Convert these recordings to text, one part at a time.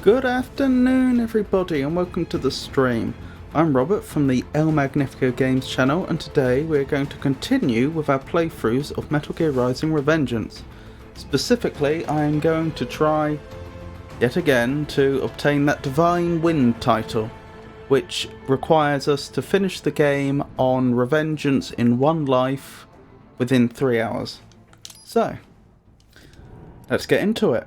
Good afternoon everybody and welcome to the stream. I'm Robert from the El Magnifico Games channel, and today we're going to continue with our playthroughs of Metal Gear Rising: Revengeance. Specifically, I'm going to try yet again to obtain that Divine Wind title, which requires us to finish the game on Revengeance in one life within 3 hours. So, let's get into it.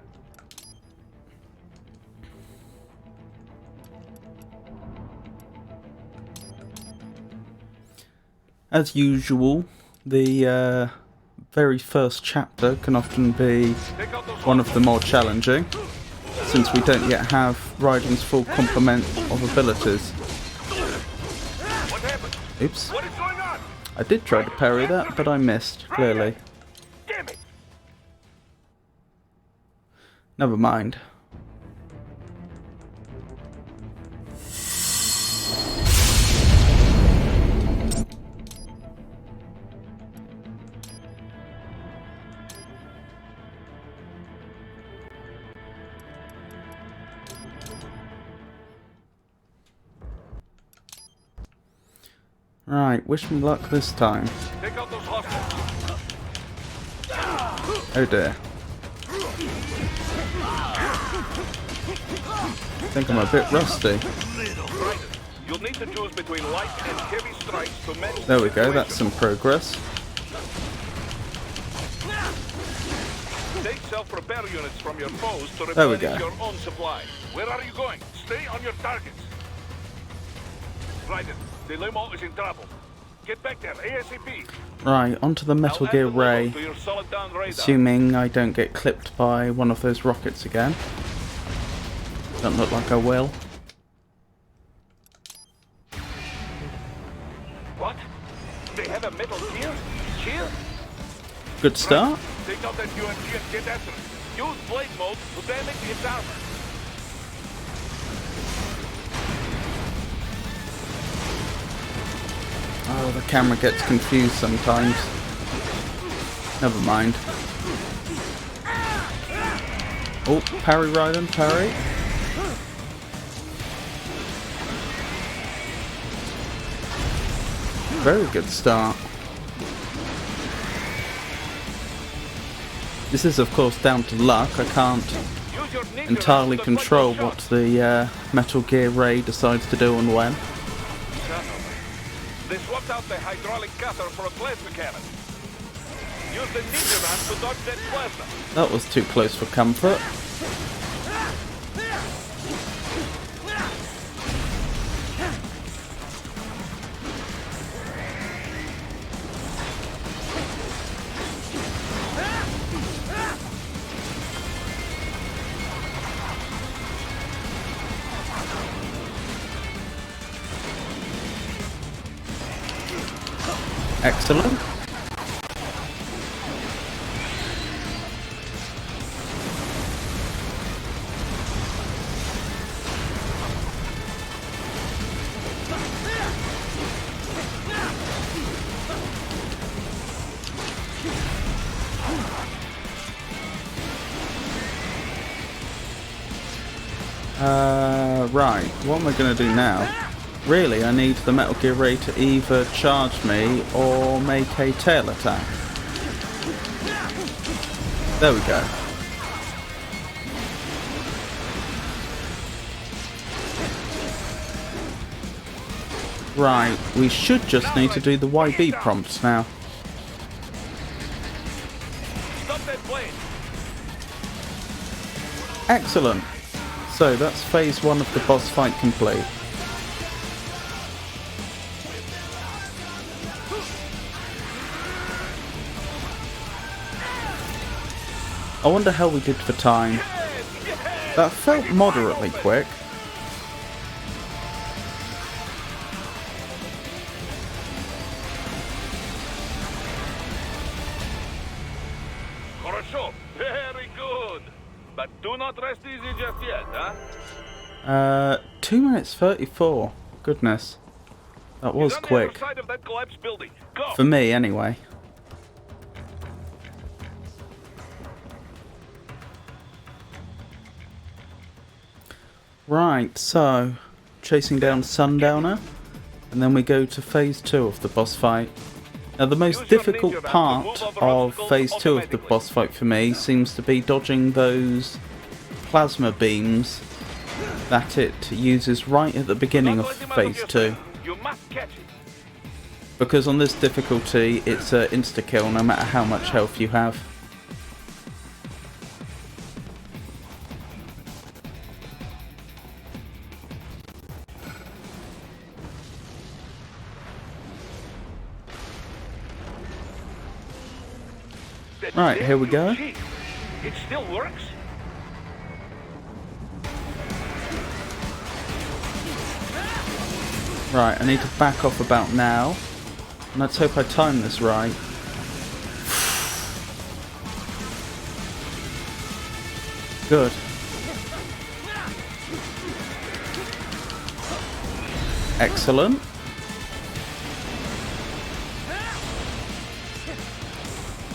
As usual, the very first chapter can often be one of the more challenging, since we don't yet have Raiding's full complement of abilities. Oops. I did try to parry that, but I missed, clearly. Never mind. Right, wish me luck this time. Oh dear. I think I'm a bit rusty. There we go, that's some progress. Take self-repair units from your foes to replenish your own supply. Where are you going? Stay on your targets. Raiden, the limo is in trouble. Get back there, ASAP. Right, onto the Metal Gear Ray. Assuming I don't get clipped by one of those rockets again. Don't look like I will. What? They have a Metal Gear? Shield? Good start. Take out that UMG and get after it. Use blade mode to damage its armor. Oh, the camera gets confused sometimes. Never mind. Oh, parry, Raiden, parry. Very good start. This is of course down to luck. I can't entirely control what the Metal Gear Ray decides to do and when. They swapped out the hydraulic cutter for a plasma cannon. Use the ninja man to dodge that plasma. That was too close for comfort. Excellent. Right, what am I going to do now? Really, I need the Metal Gear Ray to either charge me or make a tail attack. There we go. Right, we should just need to do the YB prompts now. Stop that blade. Excellent. So that's phase 1 of the boss fight complete. I wonder how we did for time. That felt moderately quick. Хорошо. Very good. But do not rest easy just yet, huh? 2 minutes 34. Goodness. That was quick. Side of that collapsed building. Go. For me, anyway. Right, so chasing down Sundowner, and then we go to phase 2 of the boss fight. Now the most difficult part of phase 2 of the boss fight for me seems to be dodging those plasma beams that it uses right at the beginning of phase 2. Because on this difficulty it's an insta-kill no matter how much health you have. Right, here we go. It still works? Right, I need to back off about now. And let's hope I time this right. Good. Excellent.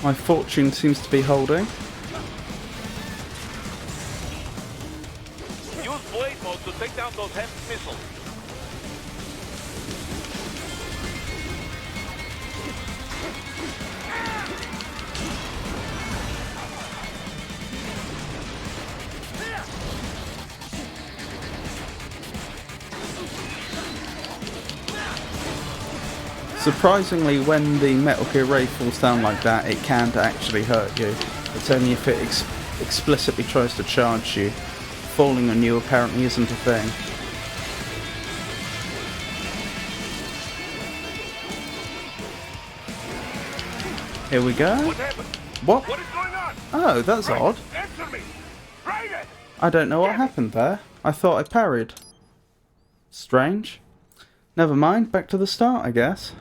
My fortune seems to be holding. Use blade mode to take down those heavy missiles. Surprisingly, when the Metal Gear Ray falls down like that, it can't actually hurt you. It's only if it explicitly tries to charge you. Falling on you apparently isn't a thing. Here we go. What happened? What? What is going on? Oh, that's odd. Answer me! Raiden! I don't know what happened there. I thought I parried. Strange. Never mind, back to the start, I guess.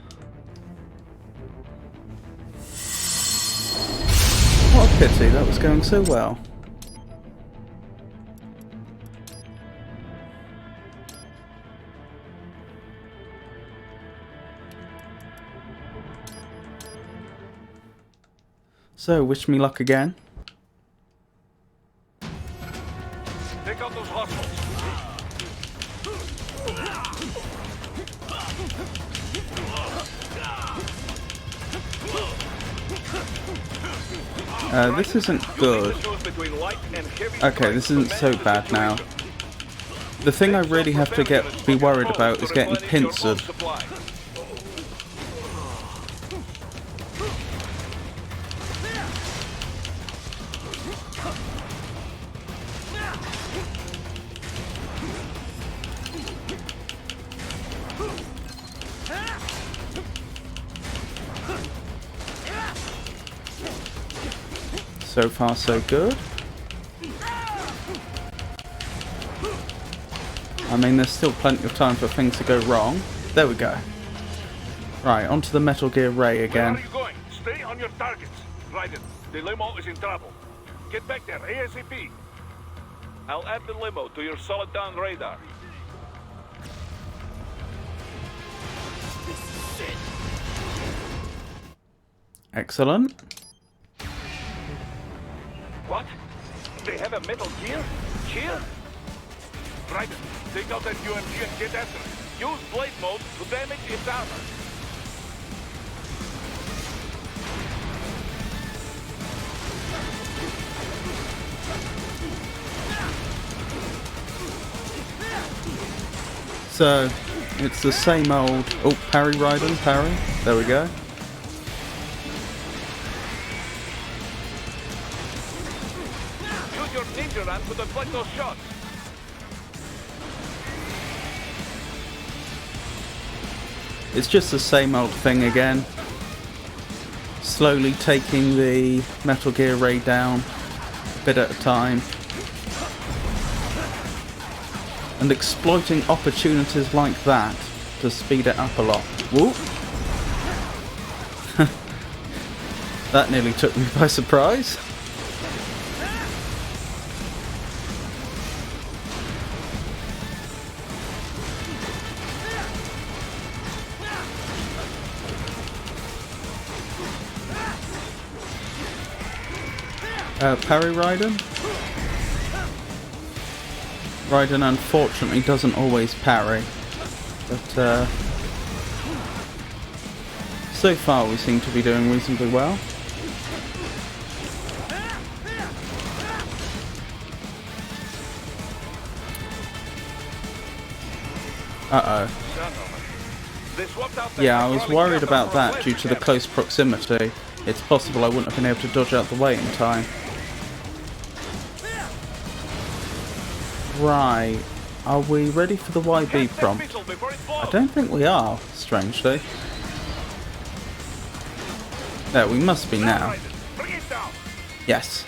What a pity, that was going so well. So, wish me luck again. Take out those hostiles. This isn't good. Okay, this isn't so bad now. The thing I really have to be worried about is getting pincered. So far, so good. I mean, there's still plenty of time for things to go wrong. There we go. Right, onto the Metal Gear Ray again. Where are you going? Stay on your targets. Raiden, the limo is in trouble. Get back there, ASAP. I'll add the limo to your solid down radar. Excellent. What? They have a Metal Gear? Here? Raiden, take out that UMG and get after it. Use blade mode to damage its armor. So, it's the same old... Oh, parry, Raiden, parry. There we go. Use your ninja run to deflect those shots. It's just the same old thing again. Slowly taking the Metal Gear Ray down, a bit at a time. And exploiting opportunities like that to speed it up a lot. Whoop! That nearly took me by surprise. Parry Raiden? Raiden unfortunately doesn't always parry, but so far we seem to be doing reasonably well. Uh-oh. Yeah, I was worried about that due to the close proximity. It's possible I wouldn't have been able to dodge out the way in time. Right. Are we ready for the YB prompt? I don't think we are, strangely. There, we must be now. Yes.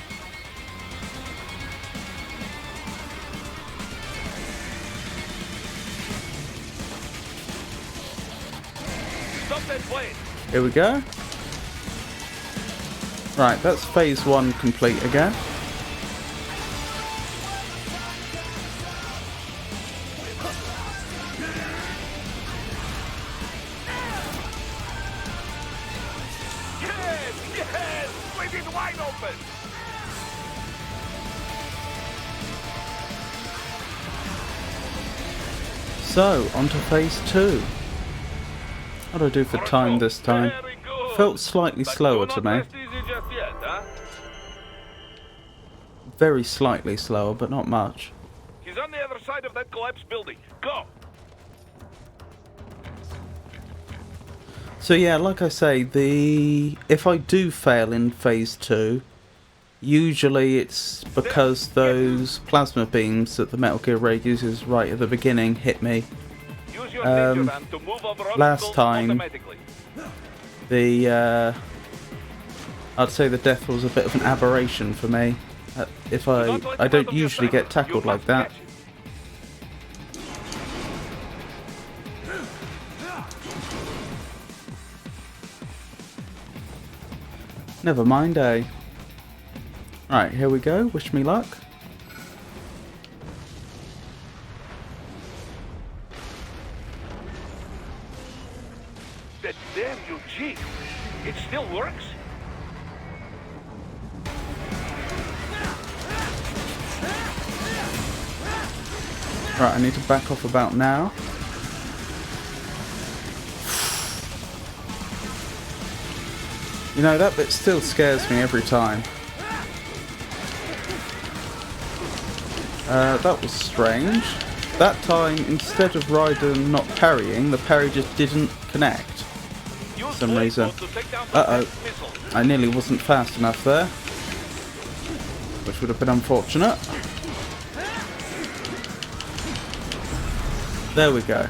Here we go. Right, that's phase 1 complete again. Yes! Split it wide open! So, on to phase 2. What do I do for time this time? Felt slightly slower to me. Very slightly slower, but not much. He's on the other side of that collapsed building. Go! So yeah, like I say, if I do fail in phase 2, usually it's because those plasma beams that the Metal Gear Ray uses right at the beginning hit me. Last time, I'd say the death was a bit of an aberration for me. I don't usually get tackled like that. Never mind, eh? Right, here we go. Wish me luck. That damn UG! It still works? Right, I need to back off about now. You know, that bit still scares me every time. That was strange. That time, instead of Raiden not parrying, the parry just didn't connect. For some reason. Uh-oh. I nearly wasn't fast enough there. Which would have been unfortunate. There we go.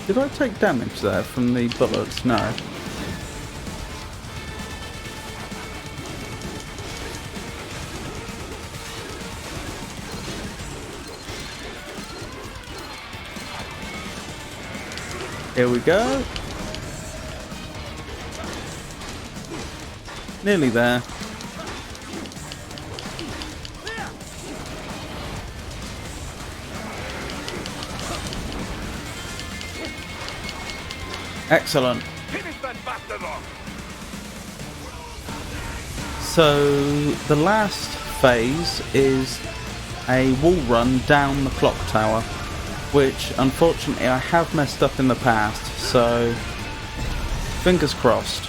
Did I take damage there from the bullets? No. Here we go. Nearly there. Excellent. So the last phase is a wall run down the clock tower, which unfortunately I have messed up in the past, so fingers crossed.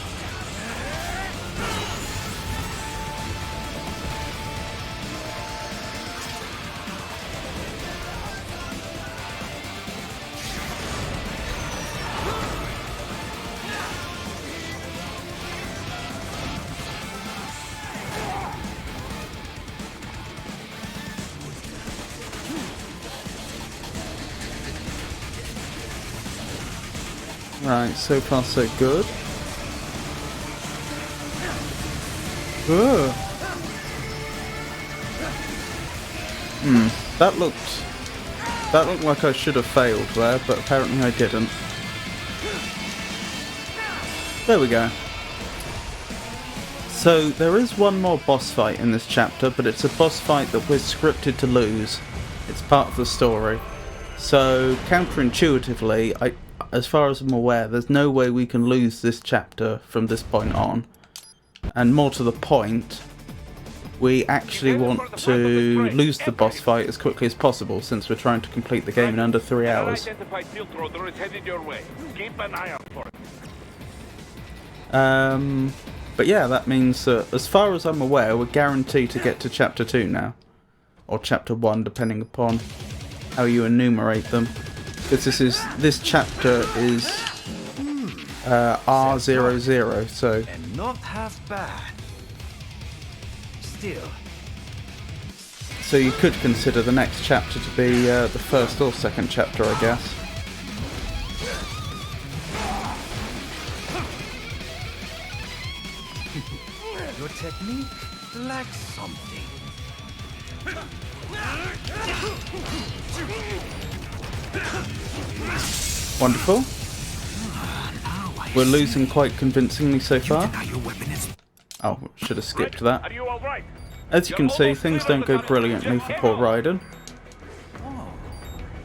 Right, so far so good. Ugh. That looked like I should have failed there, but apparently I didn't. There we go. So there is one more boss fight in this chapter, but it's a boss fight that we're scripted to lose. It's part of the story. So counterintuitively, as far as I'm aware, there's no way we can lose this chapter from this point on. And more to the point, we actually want to lose the boss fight as quickly as possible, since we're trying to complete the game in under 3 hours. But yeah, that means that as far as I'm aware, we're guaranteed to get to chapter 2 now. Or chapter 1, depending upon how you enumerate them. Because this chapter is R00, so... And not half bad. Still. So you could consider the next chapter to be the first or second chapter, I guess. Your technique lacks something. Wonderful. We're losing quite convincingly so far. Oh, should have skipped that. Are you all right? As you can see, things don't go brilliantly for poor Raiden. Oh,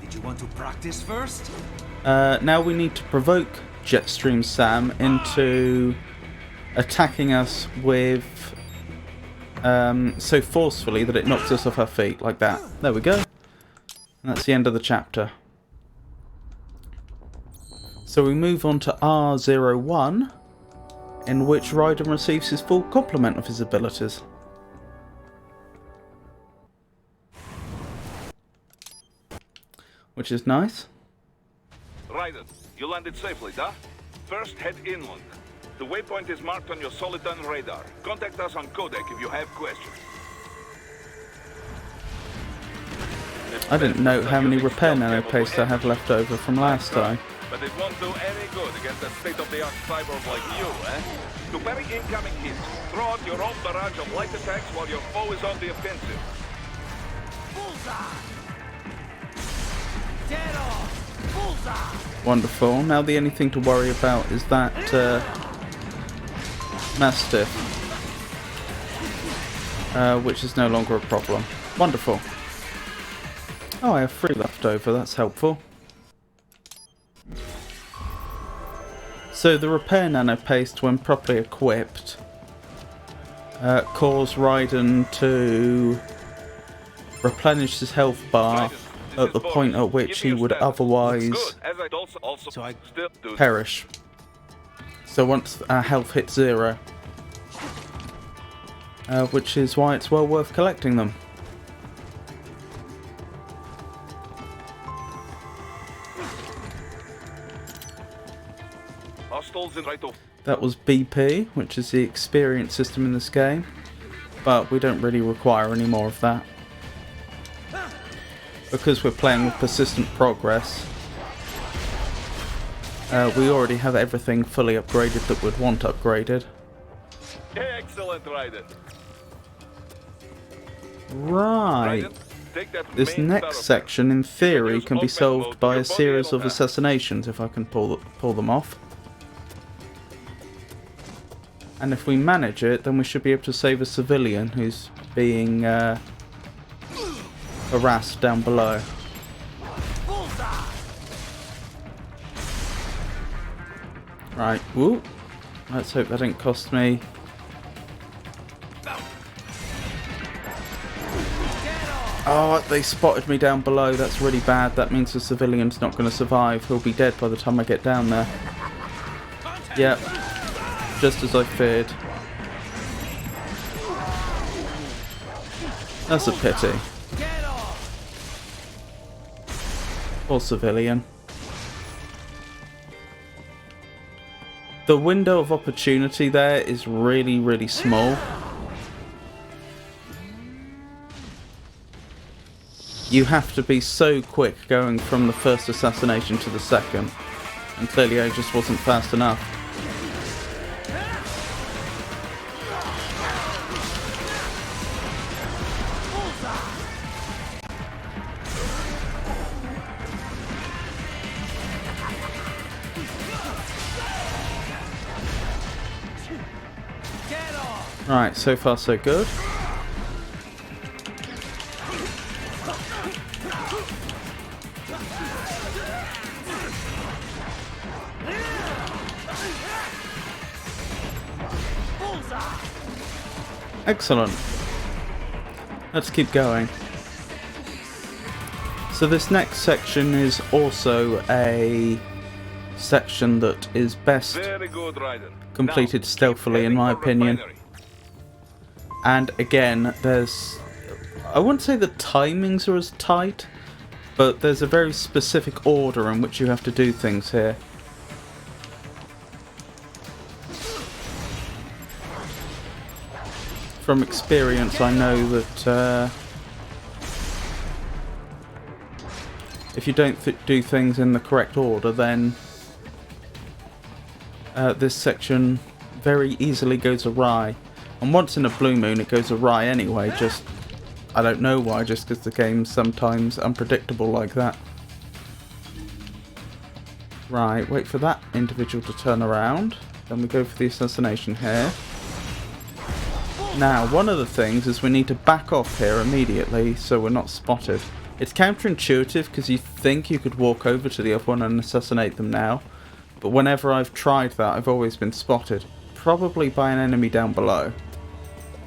did you want to practice first? Now we need to provoke Jetstream Sam into attacking us with so forcefully that it knocks us off our feet, like that. There we go. And that's the end of the chapter. So we move on to R01, in which Raiden receives his full complement of his abilities. Which is nice. Raiden, you landed safely, duh? First, head inland. The waypoint is marked on your Soliton radar. Contact us on Codec if you have questions. I didn't know how many repair nano paste I have left over from last time. But it won't do any good against a state-of-the-art cyborg like you, eh? To parry incoming hits, throw out your own barrage of light attacks while your foe is on the offensive. Bullseye! Dead on! Bullseye! Wonderful. Now the only thing to worry about is that Mastiff, which is no longer a problem. Wonderful. Oh, I have 3 left over. That's helpful. So the repair nano paste, when properly equipped, cause Raiden to replenish his health bar at the point at which he would otherwise perish. So once our health hits 0, which is why it's well worth collecting them. That was BP, which is the experience system in this game, but we don't really require any more of that. Because we're playing with persistent progress, we already have everything fully upgraded that we'd want upgraded. Excellent, Raiden. Right. This next section, in theory, can be solved by a series of assassinations if I can pull them off. And if we manage it, then we should be able to save a civilian who's being harassed down below. Right, woo. Let's hope that didn't cost me. Oh, they spotted me down below. That's really bad. That means the civilian's not going to survive. He'll be dead by the time I get down there. Yep. Just as I feared. That's a pity. Poor civilian. The window of opportunity there is really, really small. You have to be so quick going from the first assassination to the second. And clearly I just wasn't fast enough. Right, so far so good. Excellent. Let's keep going. So this next section is also a section that is best Very good, Raiden. completed Now, stealthily, keep in my heading for opinion. refinery. And again, I wouldn't say the timings are as tight, but there's a very specific order in which you have to do things here. From experience, I know that if you don't do things in the correct order, then this section very easily goes awry. And once in a blue moon it goes awry anyway, I don't know why, just because the game's sometimes unpredictable like that. Right, wait for that individual to turn around. Then we go for the assassination here. Now, one of the things is we need to back off here immediately so we're not spotted. It's counterintuitive because you think you could walk over to the other one and assassinate them now. But whenever I've tried that, I've always been spotted. Probably by an enemy down below.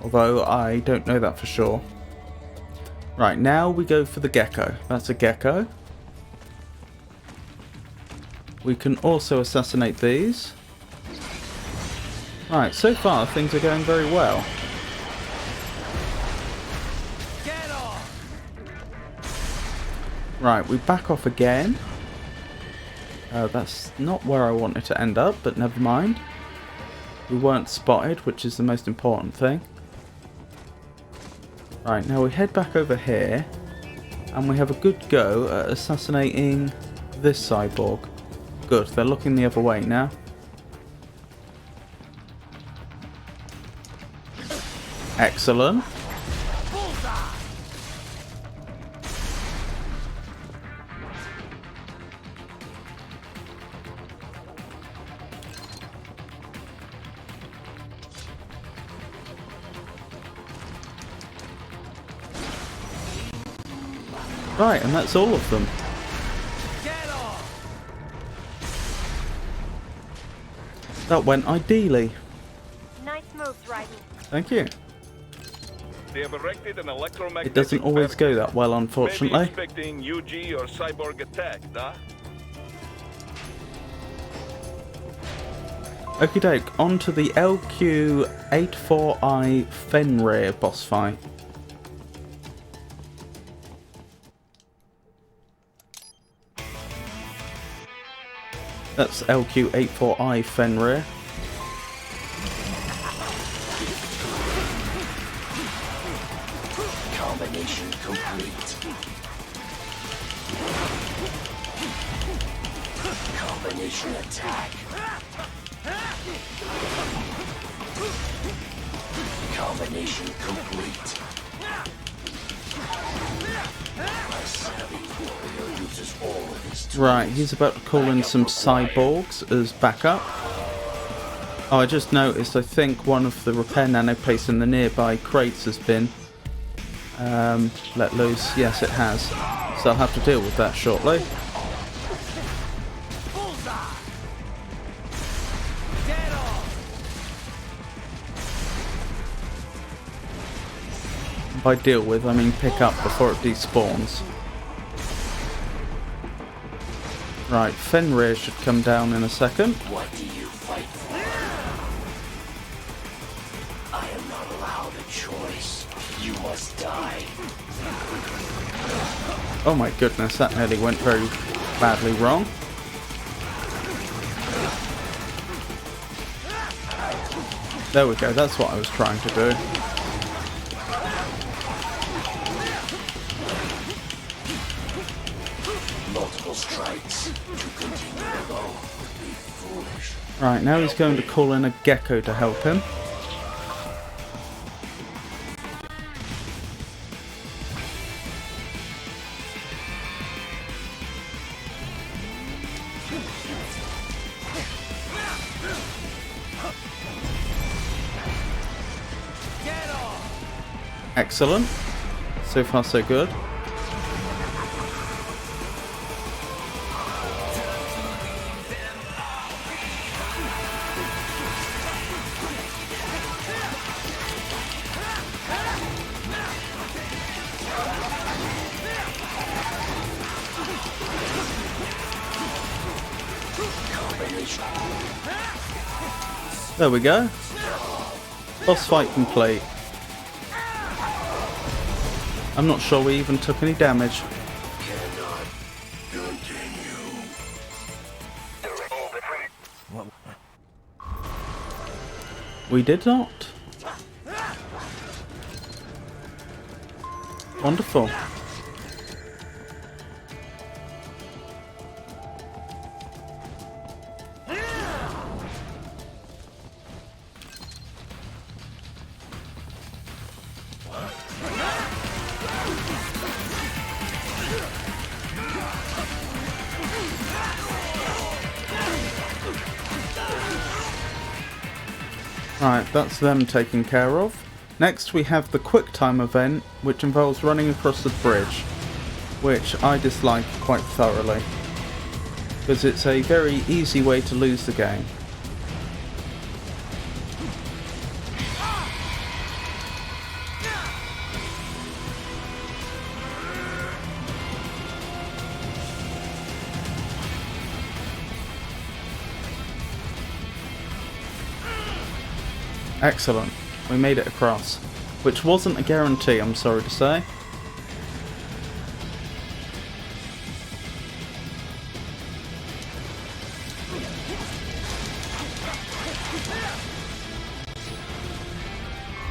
Although I don't know that for sure. Right, now we go for the gecko. That's a gecko. We can also assassinate these. Right, so far things are going very well. Right, we back off again. That's not where I wanted to end up, but never mind. We weren't spotted, which is the most important thing. Right, now we head back over here, and we have a good go at assassinating this cyborg. Good, they're looking the other way now. Excellent. Right, and that's all of them. That went ideally. Nice moves, Raiden. Thank you. They have erected an electromagnetic It doesn't always go that well, unfortunately. Maybe expecting UG or cyborg attack, huh? Okie doke, on to the LQ-84I Fenrir boss fight. That's LQ-84I Fenrir. Combination complete. Combination attack. Combination complete. My savvy warrior uses all of his tools. Right, he's about to call in some cyborgs as backup. Oh, I just noticed, I think one of the repair nanoplates in the nearby crates has been let loose. Yes, it has. So I'll have to deal with that shortly. By deal with, I mean pick up before it despawns. Right, Fenrir should come down in a second. What do you fight for? I am not allowed a choice. You must die. Oh my goodness, that nearly went very badly wrong. There we go, that's what I was trying to do. Multiple strikes. To continue alone would be foolish. Right, now he's going to call in a gecko to help him. Excellent. So far so good. There we go. Boss fight complete. I'm not sure we even took any damage. Cannot continue. We did not. Wonderful. Right, that's them taken care of. Next we have the quick time event, which involves running across the bridge, which I dislike quite thoroughly, because it's a very easy way to lose the game. Excellent. We made it across. Which wasn't a guarantee, I'm sorry to say.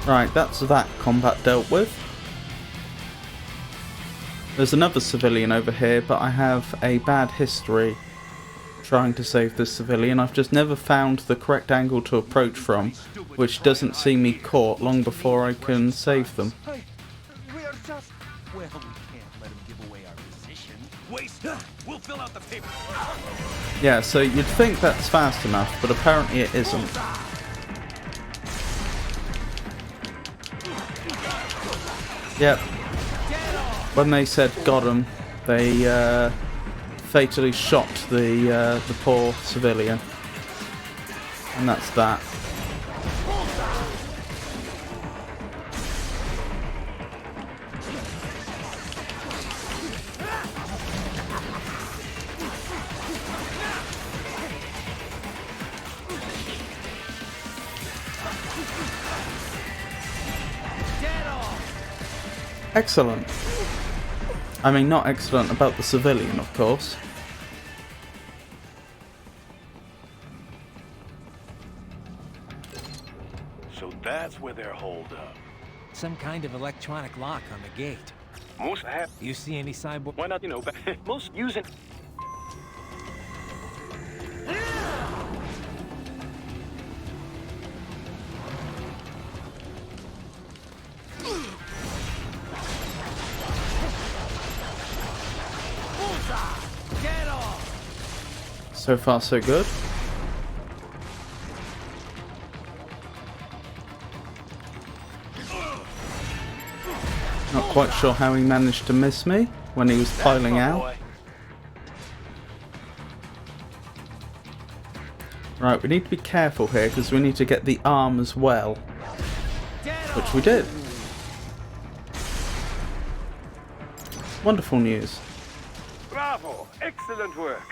Right, that's that combat dealt with. There's another civilian over here, but I have a bad history trying to save this civilian. I've just never found the correct angle to approach from, which doesn't see me caught long before I can save them. Hey, we are just... Well, we can't let him give away our position. Waste. We'll fill out the paper. Yeah, so you'd think that's fast enough, but apparently it isn't. Yep. When they said got him, they fatally shot the poor civilian. And that's that. Excellent. I mean, not excellent about the civilian, of course. So that's where they're holed up. Some kind of electronic lock on the gate. Most have. You see any cyborg? Why not, most use it. So far, so good. Not quite sure how he managed to miss me when he was piling out. Right, we need to be careful here because we need to get the arm as well, which we did. Wonderful news. Bravo! Excellent work.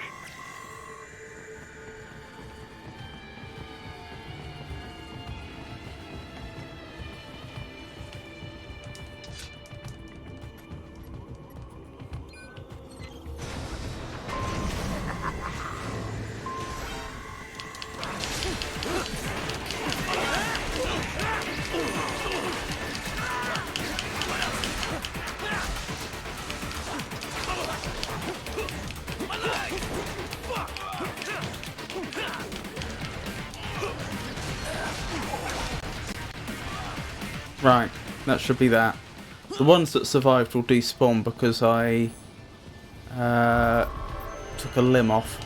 Right, that should be that. The ones that survived will despawn because I took a limb off.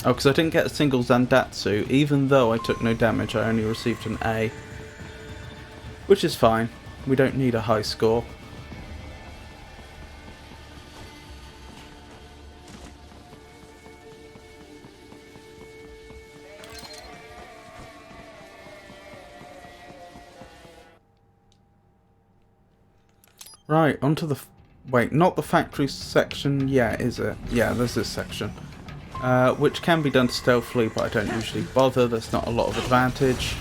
Oh, because I didn't get a single Zandatsu, even though I took no damage, I only received an A. Which is fine, we don't need a high score. Right, onto the... wait, not the factory section yet, is it? Yeah, there's this section. which can be done stealthily, but I don't usually bother. There's not a lot of advantage.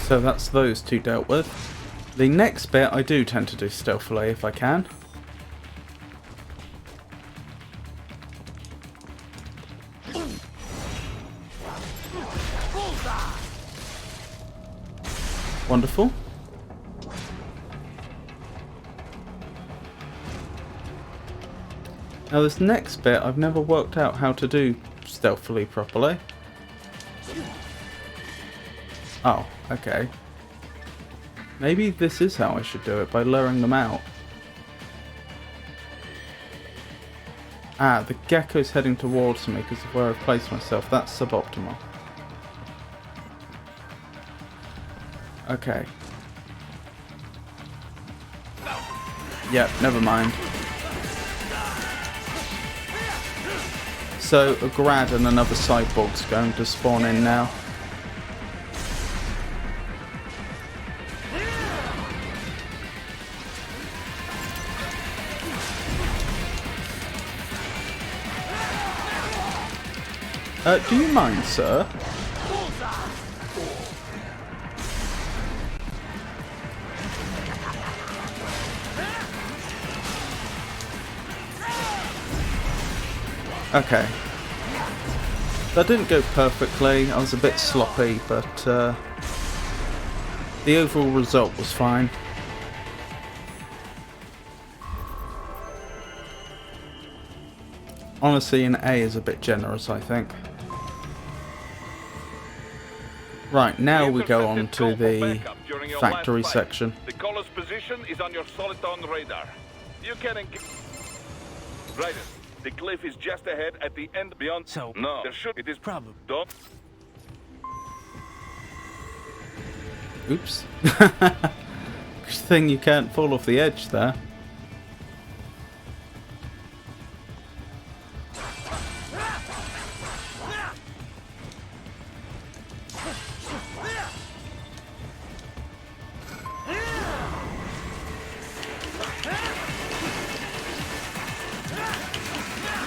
So that's those two dealt with. The next bit I do tend to do stealthily if I can. Wonderful. Now this next bit I've never worked out how to do stealthily properly. Oh, okay. Maybe this is how I should do it, by luring them out. Ah, the gecko's heading towards me because of where I've placed myself. That's suboptimal. Okay. Yep, never mind. So, a Grad and another Cyborg's going to spawn in now. Do you mind, sir? Okay. That didn't go perfectly. I was a bit sloppy, but the overall result was fine. Honestly, an A is a bit generous, I think. Right, now we go on to the factory section. The caller's position is on your soliton radar. You can Right. The cliff is just ahead at the end beyond. So no, there should. It is probably. Don't. Oops. Good thing you can't fall off the edge there.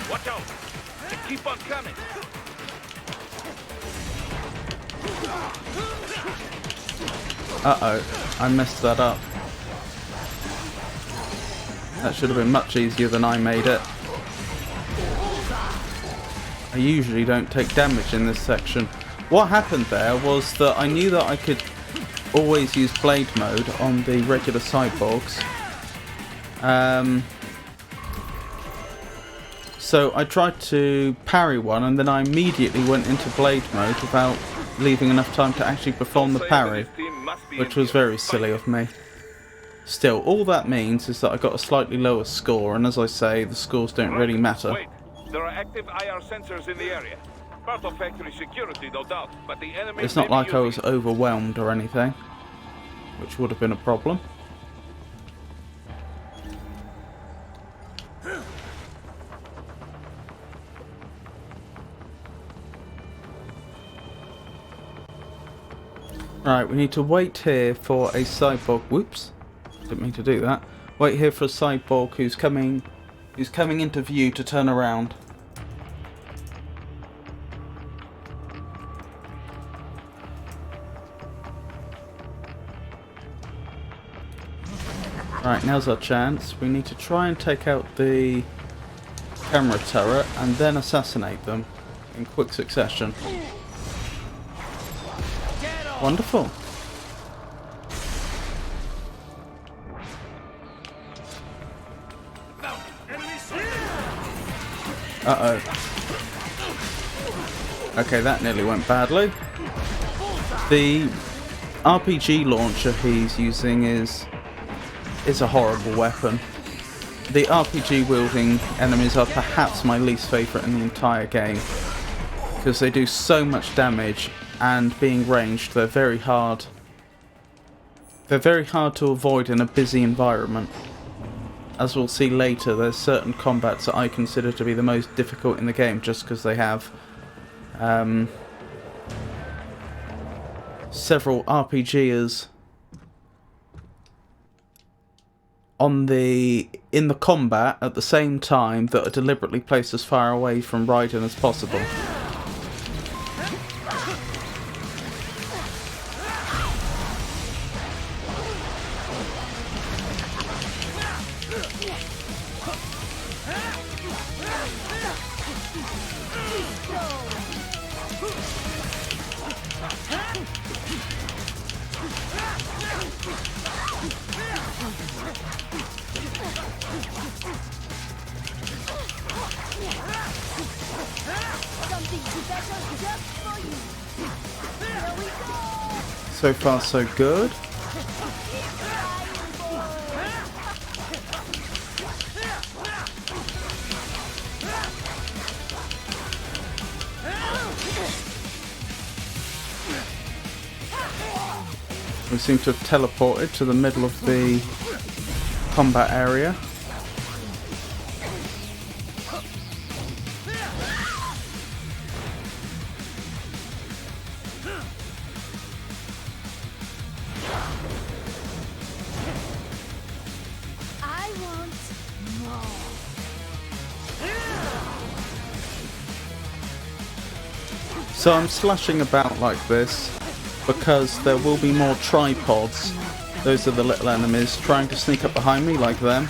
Watch out! They keep on coming. Uh-oh, I messed that up. That should have been much easier than I made it. I usually don't take damage in this section. What happened there was that I knew that I could always use blade mode on the regular cyborgs. So I tried to parry one and then I immediately went into blade mode without leaving enough time to actually perform the parry, which was very silly of me. Still, all that means is that I got a slightly lower score, and as I say, the scores don't really matter. Wait, there are active IR sensors in the area. Part of factory security, no doubt, but the enemy. It's not like I was overwhelmed or anything, which would have been a problem. Right, we need to wait here for a cyborg. Whoops, didn't mean to do that. Wait here for a cyborg who's coming into view to turn around. Right, now's our chance. We need to try and take out the camera turret and then assassinate them in quick succession. Wonderful. Uh-oh. Okay, that nearly went badly. The RPG launcher he's using is a horrible weapon. The RPG wielding enemies are perhaps my least favourite in the entire game, because they do so much damage, and being ranged, they're very hard. They're very hard to avoid in a busy environment. As we'll see later, there's certain combats that I consider to be the most difficult in the game, just because they have several RPGers in the combat at the same time that are deliberately placed as far away from Raiden as possible. So far, so good. We seem to have teleported to the middle of the combat area. So I'm slashing about like this because there will be more tripods. Those are the little enemies trying to sneak up behind me like them.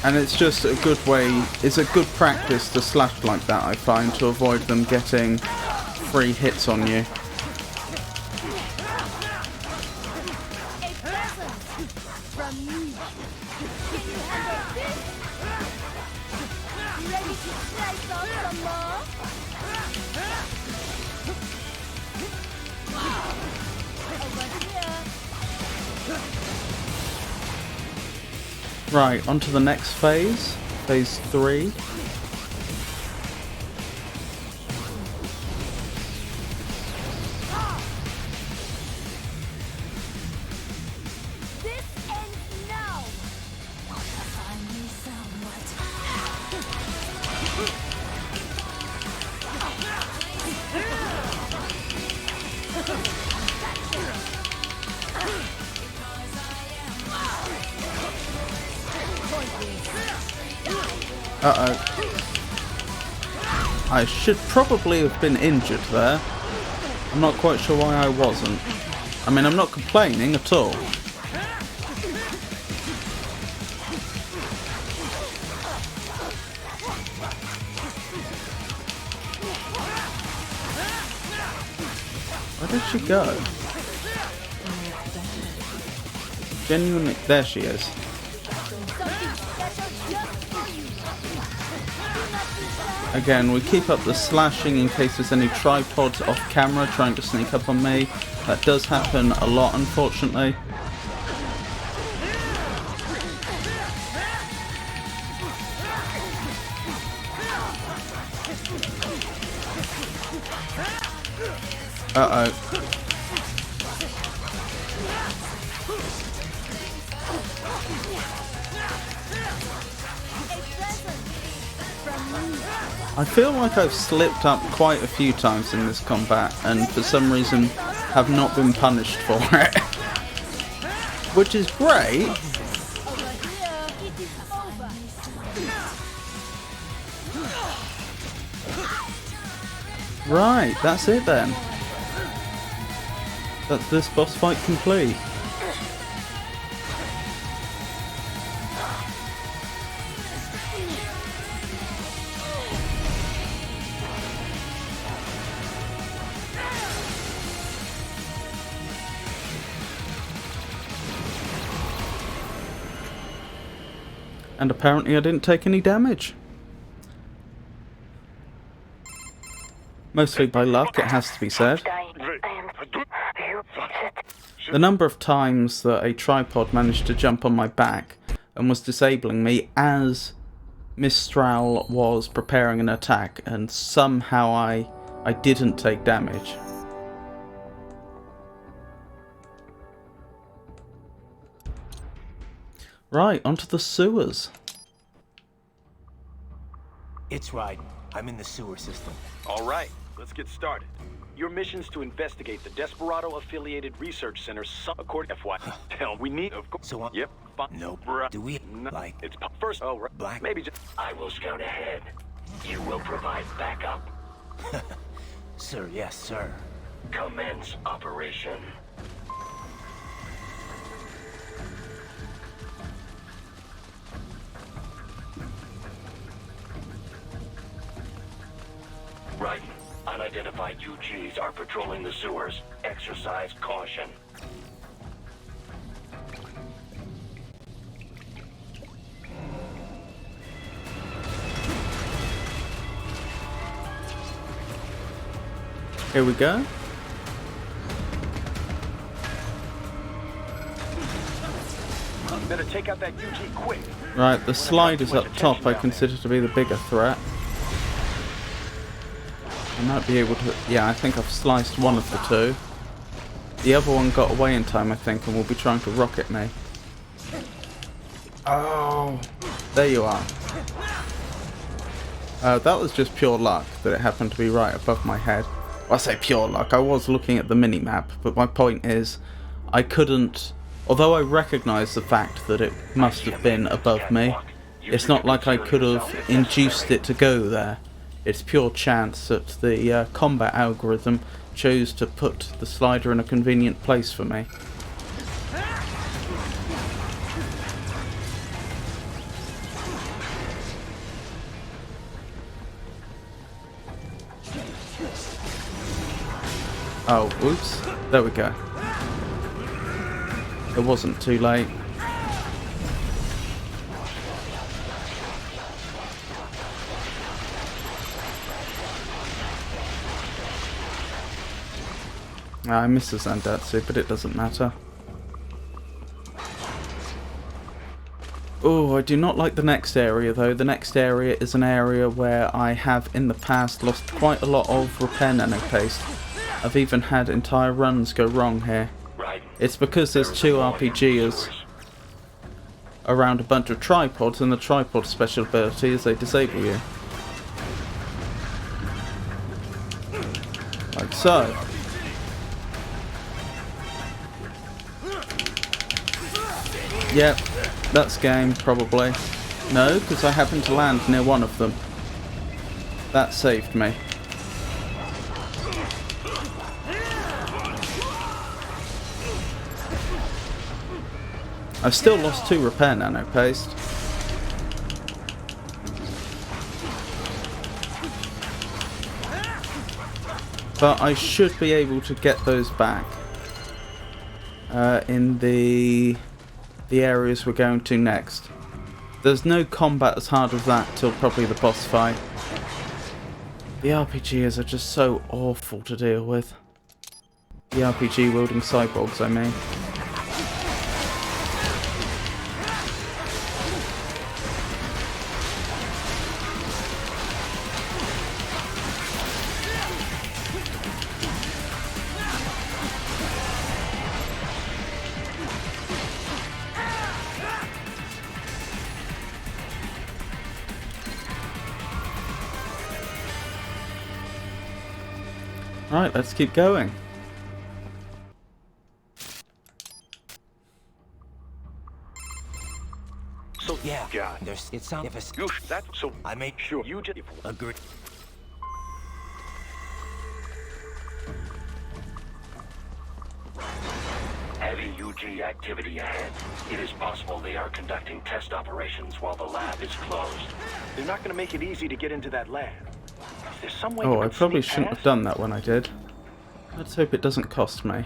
And it's just a good way, it's a good practice to slash like that, I find, to avoid them getting free hits on you. Right, on to the next phase, phase 3. Uh-oh. I should probably have been injured there. I'm not quite sure why I wasn't. I mean, I'm not complaining at all. Where did she go? Genuinely, there she is. Again, we keep up the slashing in case there's any tripods off camera trying to sneak up on me. That does happen a lot, unfortunately. Uh-oh. I feel like I've slipped up quite a few times in this combat and for some reason have not been punished for it. Which is great. Right, that's it then. That's this boss fight complete. And apparently I didn't take any damage. Mostly by luck, it has to be said. The number of times that a tripod managed to jump on my back and was disabling me as Mistral was preparing an attack, and somehow I didn't take damage. Right, onto the sewers. It's right. I'm in the sewer system. All right, let's get started. Your mission's to investigate the Desperado-affiliated research center. According to FY, tell we need. Of course. So, Yep. no. Do we like It's first. Oh, right. black? Maybe just. I will scout ahead. You will provide backup. Sir, yes, sir. Commence operation. Right. Unidentified UGs are patrolling the sewers. Exercise caution. Here we go. Better take out that UG quick. Right, the sliders up top I consider to be the bigger threat. I might be able to... Yeah, I think I've sliced one of the two. The other one got away in time, I think, and will be trying to rocket me. Oh, there you are. That was just pure luck that it happened to be right above my head. Well, I say pure luck, I was looking at the mini-map, but my point is, I couldn't... Although I recognise the fact that it must have been above me, it's not like I could have induced it to go there. It's pure chance that the combat algorithm chose to put the slider in a convenient place for me. Oh, oops. There we go. It wasn't too late. I missed the Zandatsu, but it doesn't matter. Oh, I do not like the next area though. The next area is an area where I have in the past lost quite a lot of repair nanopaste. I've even had entire runs go wrong here. It's because there's two RPGers around a bunch of tripods, and the tripod special ability is they disable you. Like so. Yep, that's game, probably. No, because I happened to land near one of them. That saved me. I've still lost 2 repair nanopaste. But I should be able to get those back in the areas we're going to next. There's no combat as hard as that till probably the boss fight. The RPGs are just so awful to deal with. The RPG wielding cyborgs, I mean. Right, let's keep going. So yeah, God. there's it's not if it's That so I make sure you just agree. Heavy UG activity ahead. It is possible they are conducting test operations while the lab is closed. They're not going to make it easy to get into that lab. Is there some way Oh, you I can probably sneak shouldn't have past? done that when I did. Let's hope it doesn't cost me.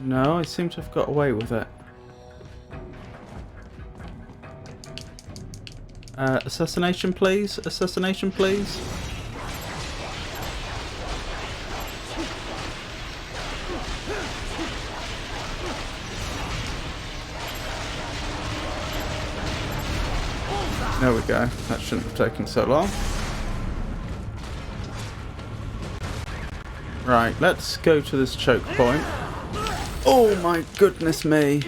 No, I seem to have got away with it. Assassination, please? Assassination, please? There we go. That shouldn't have taken so long. Right, let's go to this choke point. Oh my goodness me.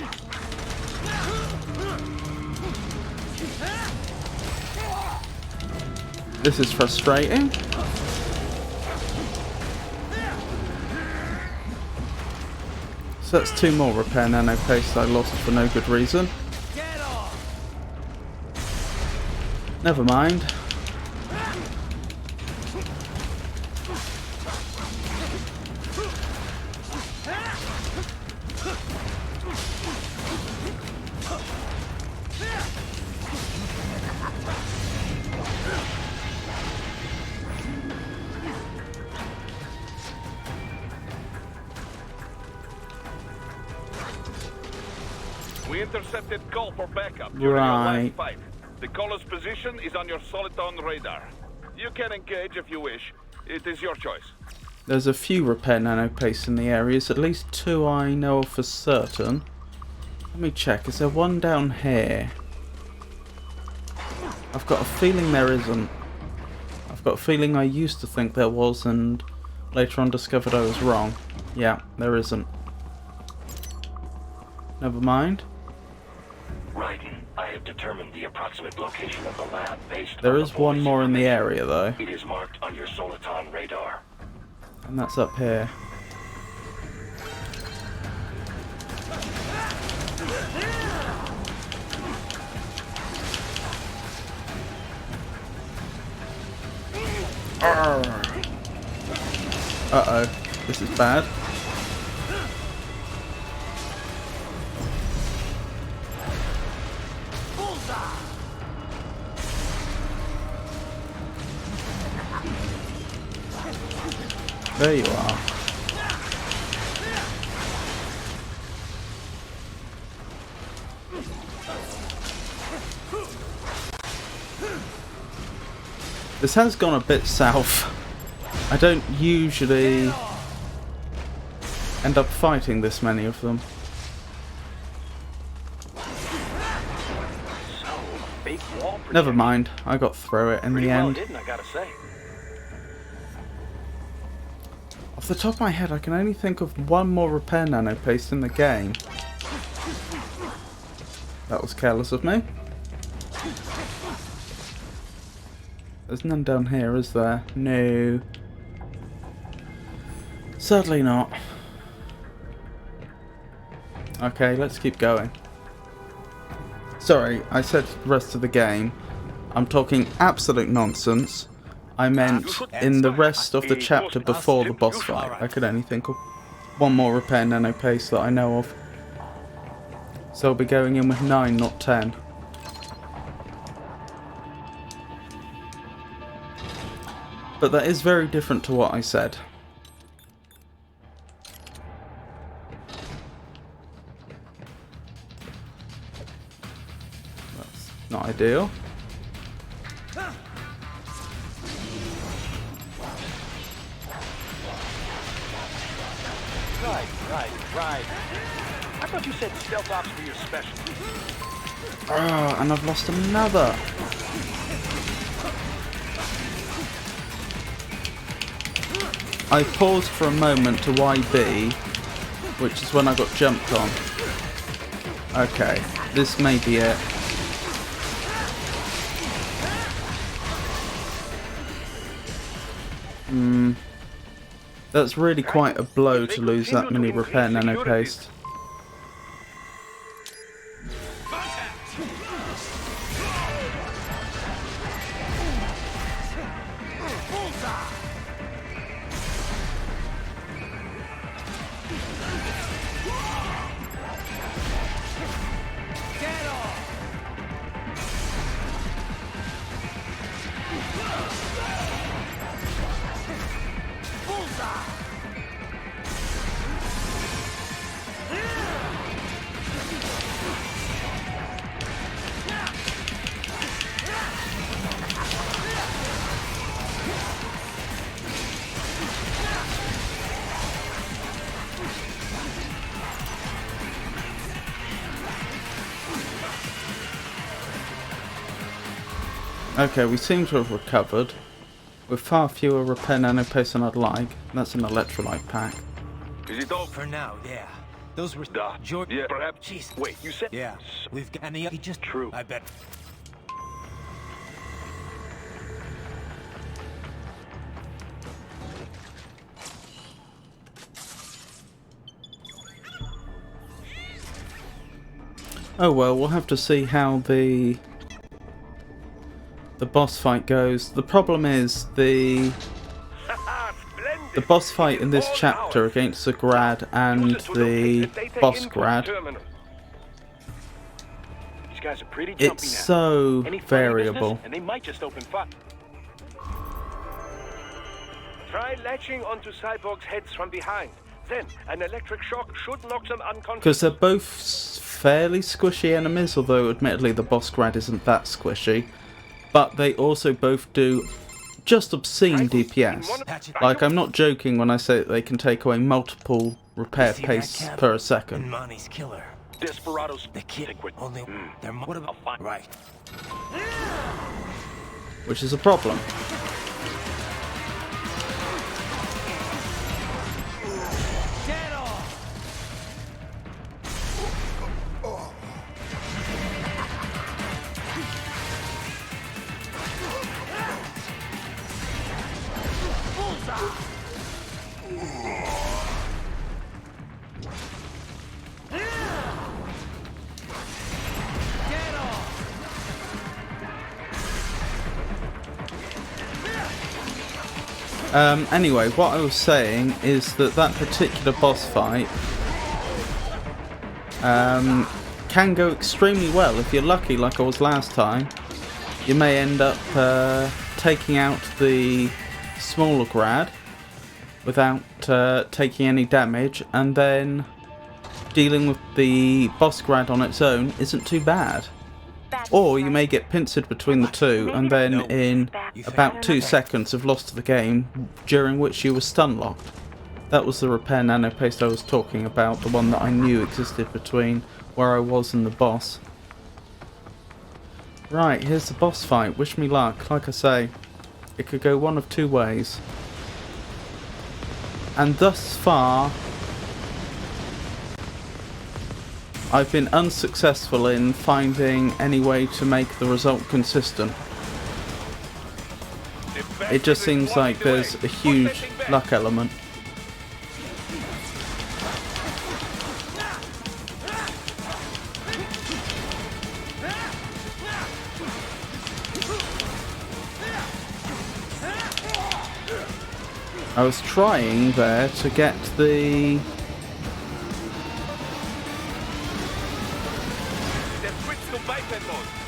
This is frustrating. So that's 2 more repair nano paste I lost for no good reason. Never mind. We intercepted call for backup during your last fight. The caller's position is on your Soliton radar. You can engage if you wish. It is your choice. There's a few repair nano pastes in the areas, at least 2 I know of for certain. Let me check, is there one down here? I've got a feeling there isn't. I've got a feeling I used to think there was and later on discovered I was wrong. Yeah, there isn't. Never mind. Raiden, I have determined the approximate location of the lab based There on is the one voice more in the information. area though, It is marked on your Soliton radar. and that's up here. Uh-oh, this is bad. There you are. This has gone a bit south. I don't usually end up fighting this many of them. Fake wall Never mind, I got through it in Pretty the well end. hidden, I gotta say. Off the top of my head, I can only think of one more repair nano paste in the game. That was careless of me. There's none down here, is there? No. Sadly not. Okay, let's keep going. Sorry, I said the rest of the game. I'm talking absolute nonsense. I meant in the rest of the chapter before the boss fight. I could only think of one more repair nano paste that I know of. So I'll be going in with 9, not 10. But that is very different to what I said. That's not ideal. Right. I thought you said stealth ops were your specialty. Ah, and I've lost another. I paused for a moment to YB, which is when I got jumped on. Okay, this may be it. That's really quite a blow to lose that many repair nano paste. Okay, we seem to have recovered, with far fewer repair nano pastes than I'd like. That's an electrolyte pack. Is it all? For now, yeah. Those were Duh. Jordan. Yeah, perhaps. Jeez. Wait, you said? Yeah, we've got. And he just. True. I bet. Oh well, we'll have to see how the boss fight goes. The problem is the boss fight in this chapter against the Grad and the boss Grad, These guys are pretty jumpy it's now. so Any funny variable. business, and they might just open fire. Try latching onto Cyborg's heads from behind. Then, an electric shock should knock them unconscious. Because they're both fairly squishy enemies, although admittedly the boss Grad isn't that squishy. But they also both do just obscene DPS. Like, I'm not joking when I say that they can take away multiple repair See that pace cabin? per And second. Monty's killer. Desperados. The kid. Liquid. Only. They're. What about? fine. Right. Which is a problem. Get off! Anyway, what I was saying is that that particular boss fight can go extremely well. If you're lucky, like I was last time, you may end up taking out the smaller Grad without taking any damage, and then dealing with the boss Grad on its own isn't too bad. Or you may get pincered between the two, and then in about 2 seconds have lost the game, during which you were stun locked. That was the repair nano paste I was talking about, the one that I knew existed between where I was and the boss. Right, here's the boss fight. Wish me luck. Like I say, it could go one of two ways. And thus far, I've been unsuccessful in finding any way to make the result consistent. It just seems like there's a huge luck element. I was trying there to get the...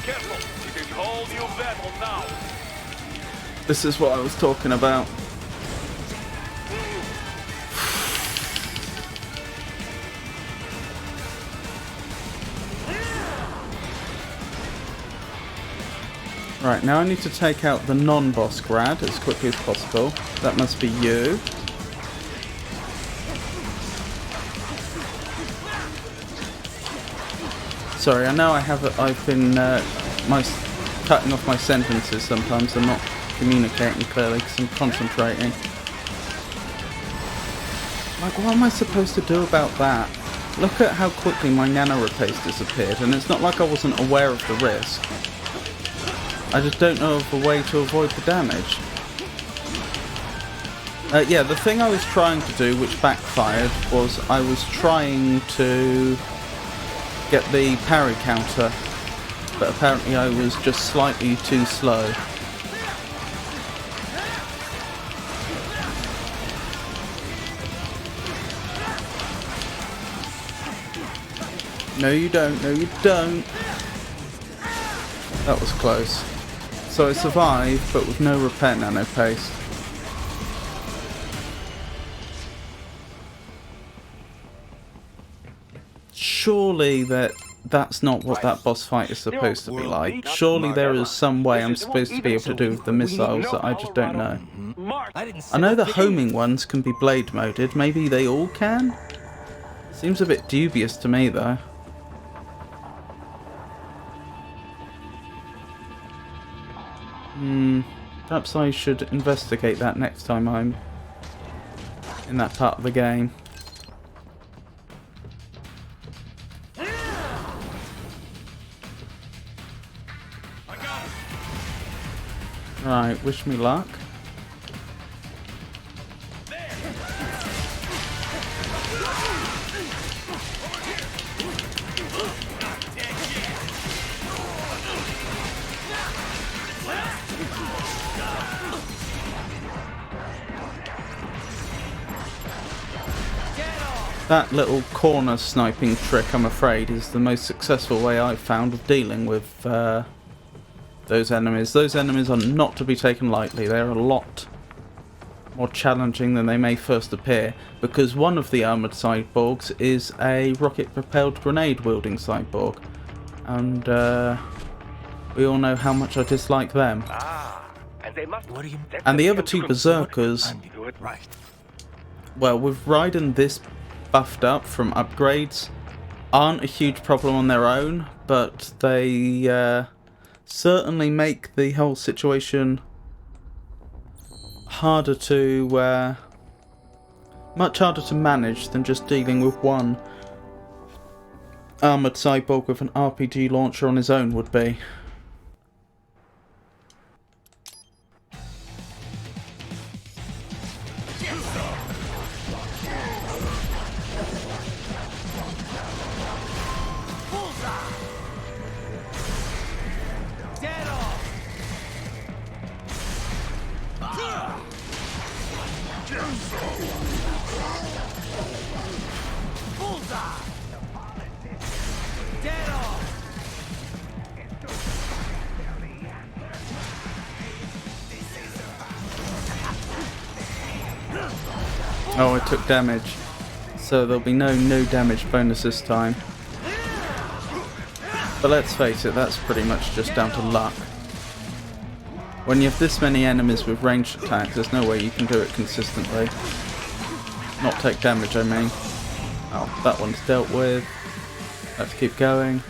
Careful, it is whole new battle now. This is what I was talking about. Right, now I need to take out the non-boss Grad as quickly as possible. That must be you. Sorry, I know I've been cutting off my sentences sometimes. I'm not communicating clearly because I'm concentrating. Like, what am I supposed to do about that? Look at how quickly my nano repaste disappeared, and it's not like I wasn't aware of the risk. I just don't know of a way to avoid the damage. Yeah, the thing I was trying to do, which backfired, was I was trying to get the parry counter, but apparently I was just slightly too slow. No you don't, no you don't. That was close. So I survived, but with no repair nano paste. Surely that's not what that boss fight is supposed to be like. Surely there is some way I'm supposed to be able to do with the missiles that I just don't know. I know the homing ones can be blade moded. Maybe they all can? Seems a bit dubious to me though. Perhaps I should investigate that next time I'm in that part of the game. Right, wish me luck. That little corner sniping trick, I'm afraid, is the most successful way I've found of dealing with those enemies. Those enemies are not to be taken lightly. They're a lot more challenging than they may first appear, because one of the armoured cyborgs is a rocket-propelled grenade-wielding cyborg, and we all know how much I dislike them. And they must. What do you... And the other two berserkers, Right. well, with Raiden this buffed up from upgrades, aren't a huge problem on their own, but they certainly make the whole situation harder to much harder to manage than just dealing with one armoured cyborg with an RPG launcher on his own would be. Oh, I took damage, so there'll be no damage bonus this time. But let's face it, that's pretty much just down to luck. When you have this many enemies with ranged attacks, there's no way you can do it consistently. Not take damage, I mean. Oh, that one's dealt with. Let's keep going.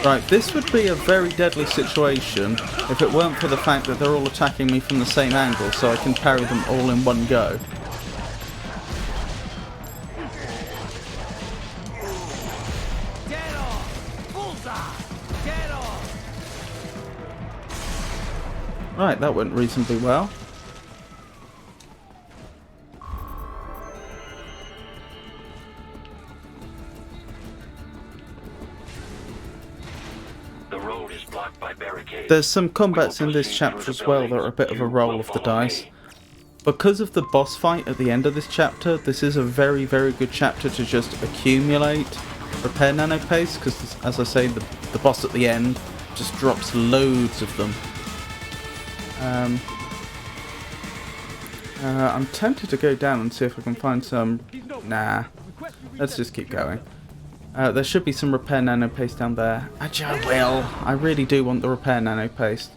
Right, this would be a very deadly situation if it weren't for the fact that they're all attacking me from the same angle, so I can parry them all in one go. Right, that went reasonably well. There's some combats in this chapter as well that are a bit of a roll of the dice. Because of the boss fight at the end of this chapter, this is a very good chapter to just accumulate repair nano paste, because as I say, the boss at the end just drops loads of them. I'm tempted to go down and see if I can find some... Nah, let's just keep going. There should be some repair nano paste down there. Actually, I will. I really do want the repair nano paste.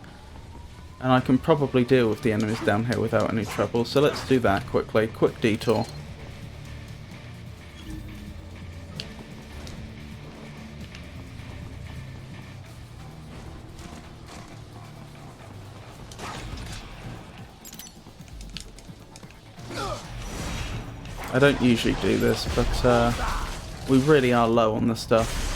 And I can probably deal with the enemies down here without any trouble. So let's do that quickly. Quick detour. I don't usually do this, but we really are low on the stuff.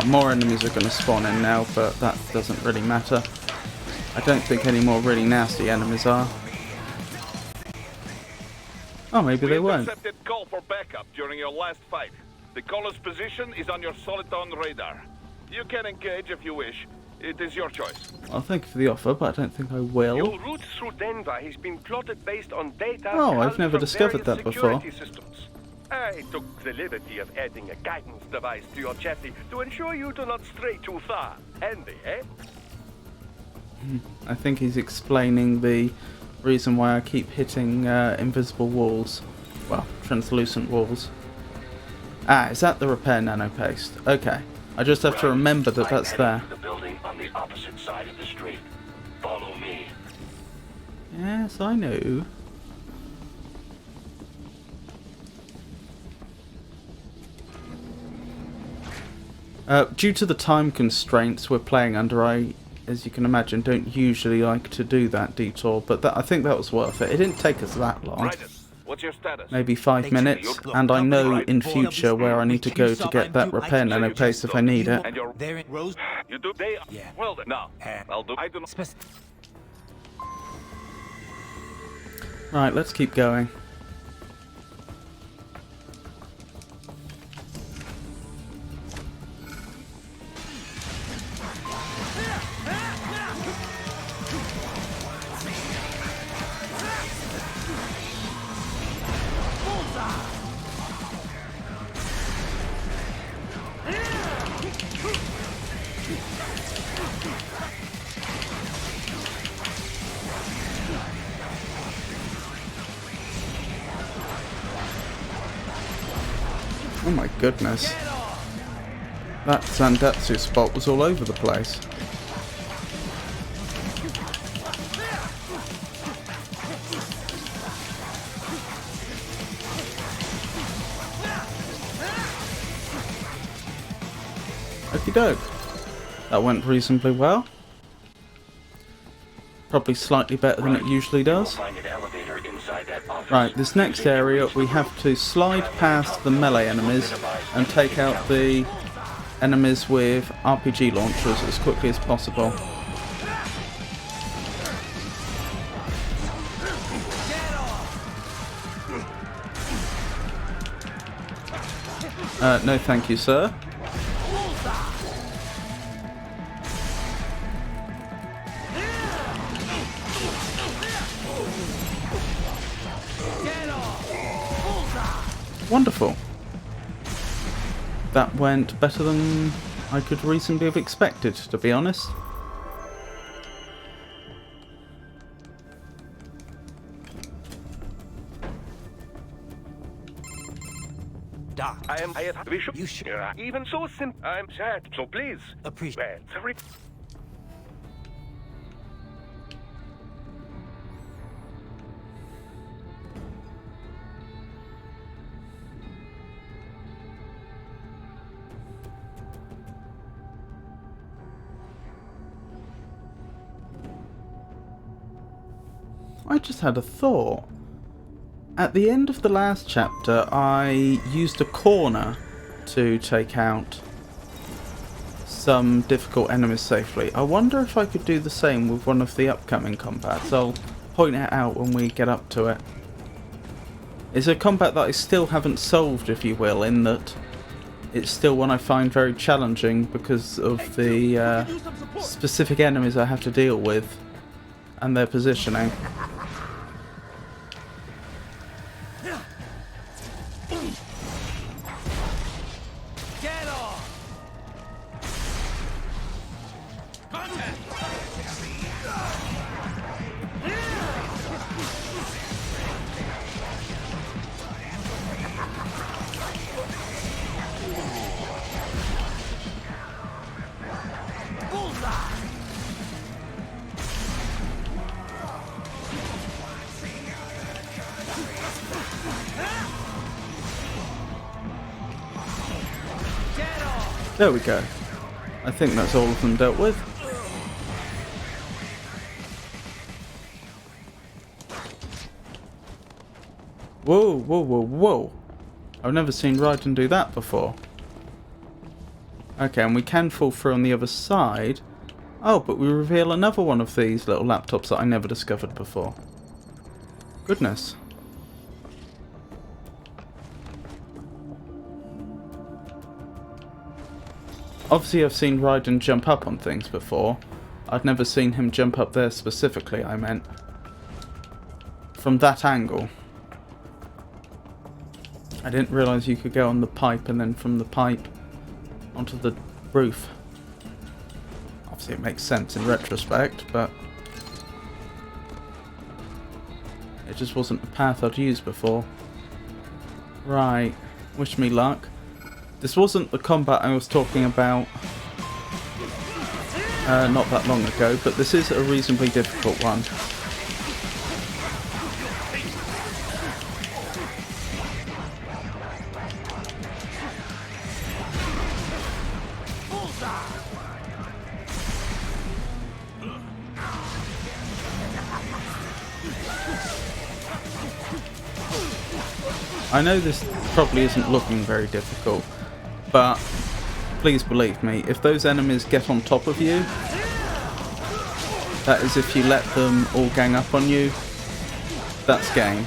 More enemies are going to spawn in now, but that doesn't really matter. I don't think any more really nasty enemies are. Oh, maybe they won't. We intercepted call for backup during your last fight. The caller's position is on your Soliton radar. You can engage if you wish. It is your choice. Well, thank you for the offer, but I don't think I will. Your route through Denver has been plotted based on data. Oh, I've never from discovered that various before. security systems. I took the liberty of adding a guidance device to your chassis to ensure you do not stray too far. Handy, eh? I think he's explaining the reason why I keep hitting invisible walls. Well, translucent walls. Ah, is that the repair nano paste? Okay. I just have to remember that that's there. The building on the opposite side of the street. Follow me. Yes, I know. Due to the time constraints we're playing under, I, as you can imagine, don't usually like to do that detour, but I think that was worth it. It didn't take us that long. Raiden, what's your status? Maybe 5 minutes, and I know in future where I need to go to get that repair nano paste if I need it. And your There in Rose. you do they Yeah. well then now. I'll do I do not Right, let's keep going. Oh my goodness. That Zandatsu spot was all over the place. Okie doke. That went reasonably well. Probably slightly better than it usually does. Find an elevator inside that office. Right, this next area we have to slide past the melee enemies and take out the enemies with RPG launchers as quickly as possible. No thank you, sir. Wonderful. That went better than I could reasonably have expected, to be honest. Doc. I am Bishop. You should Even so simple. I'm sad. So please. appreciate. Sorry. I just had a thought. At the end of the last chapter, I used a corner to take out some difficult enemies safely. I wonder if I could do the same with one of the upcoming combats. I'll point it out when we get up to it. It's a combat that I still haven't solved, if you will, in that it's still one I find very challenging because of the specific enemies I have to deal with and their positioning. Get off! There we go. I think that's all of them dealt with. Whoa, whoa, whoa, whoa. I've never seen Raiden do that before. Okay, and we can fall through on the other side. Oh, but we reveal another one of these little laptops that I never discovered before. Goodness. Obviously I've seen Raiden jump up on things before. I'd never seen him jump up there specifically, I meant. From that angle. I didn't realise you could go on the pipe and then from the pipe onto the roof. Obviously it makes sense in retrospect, but... It just wasn't the path I'd used before. Right, wish me luck. This wasn't the combat I was talking about not that long ago, but this is a reasonably difficult one. I know this probably isn't looking very difficult, but please believe me, if those enemies get on top of you, that is if you let them all gang up on you, that's game.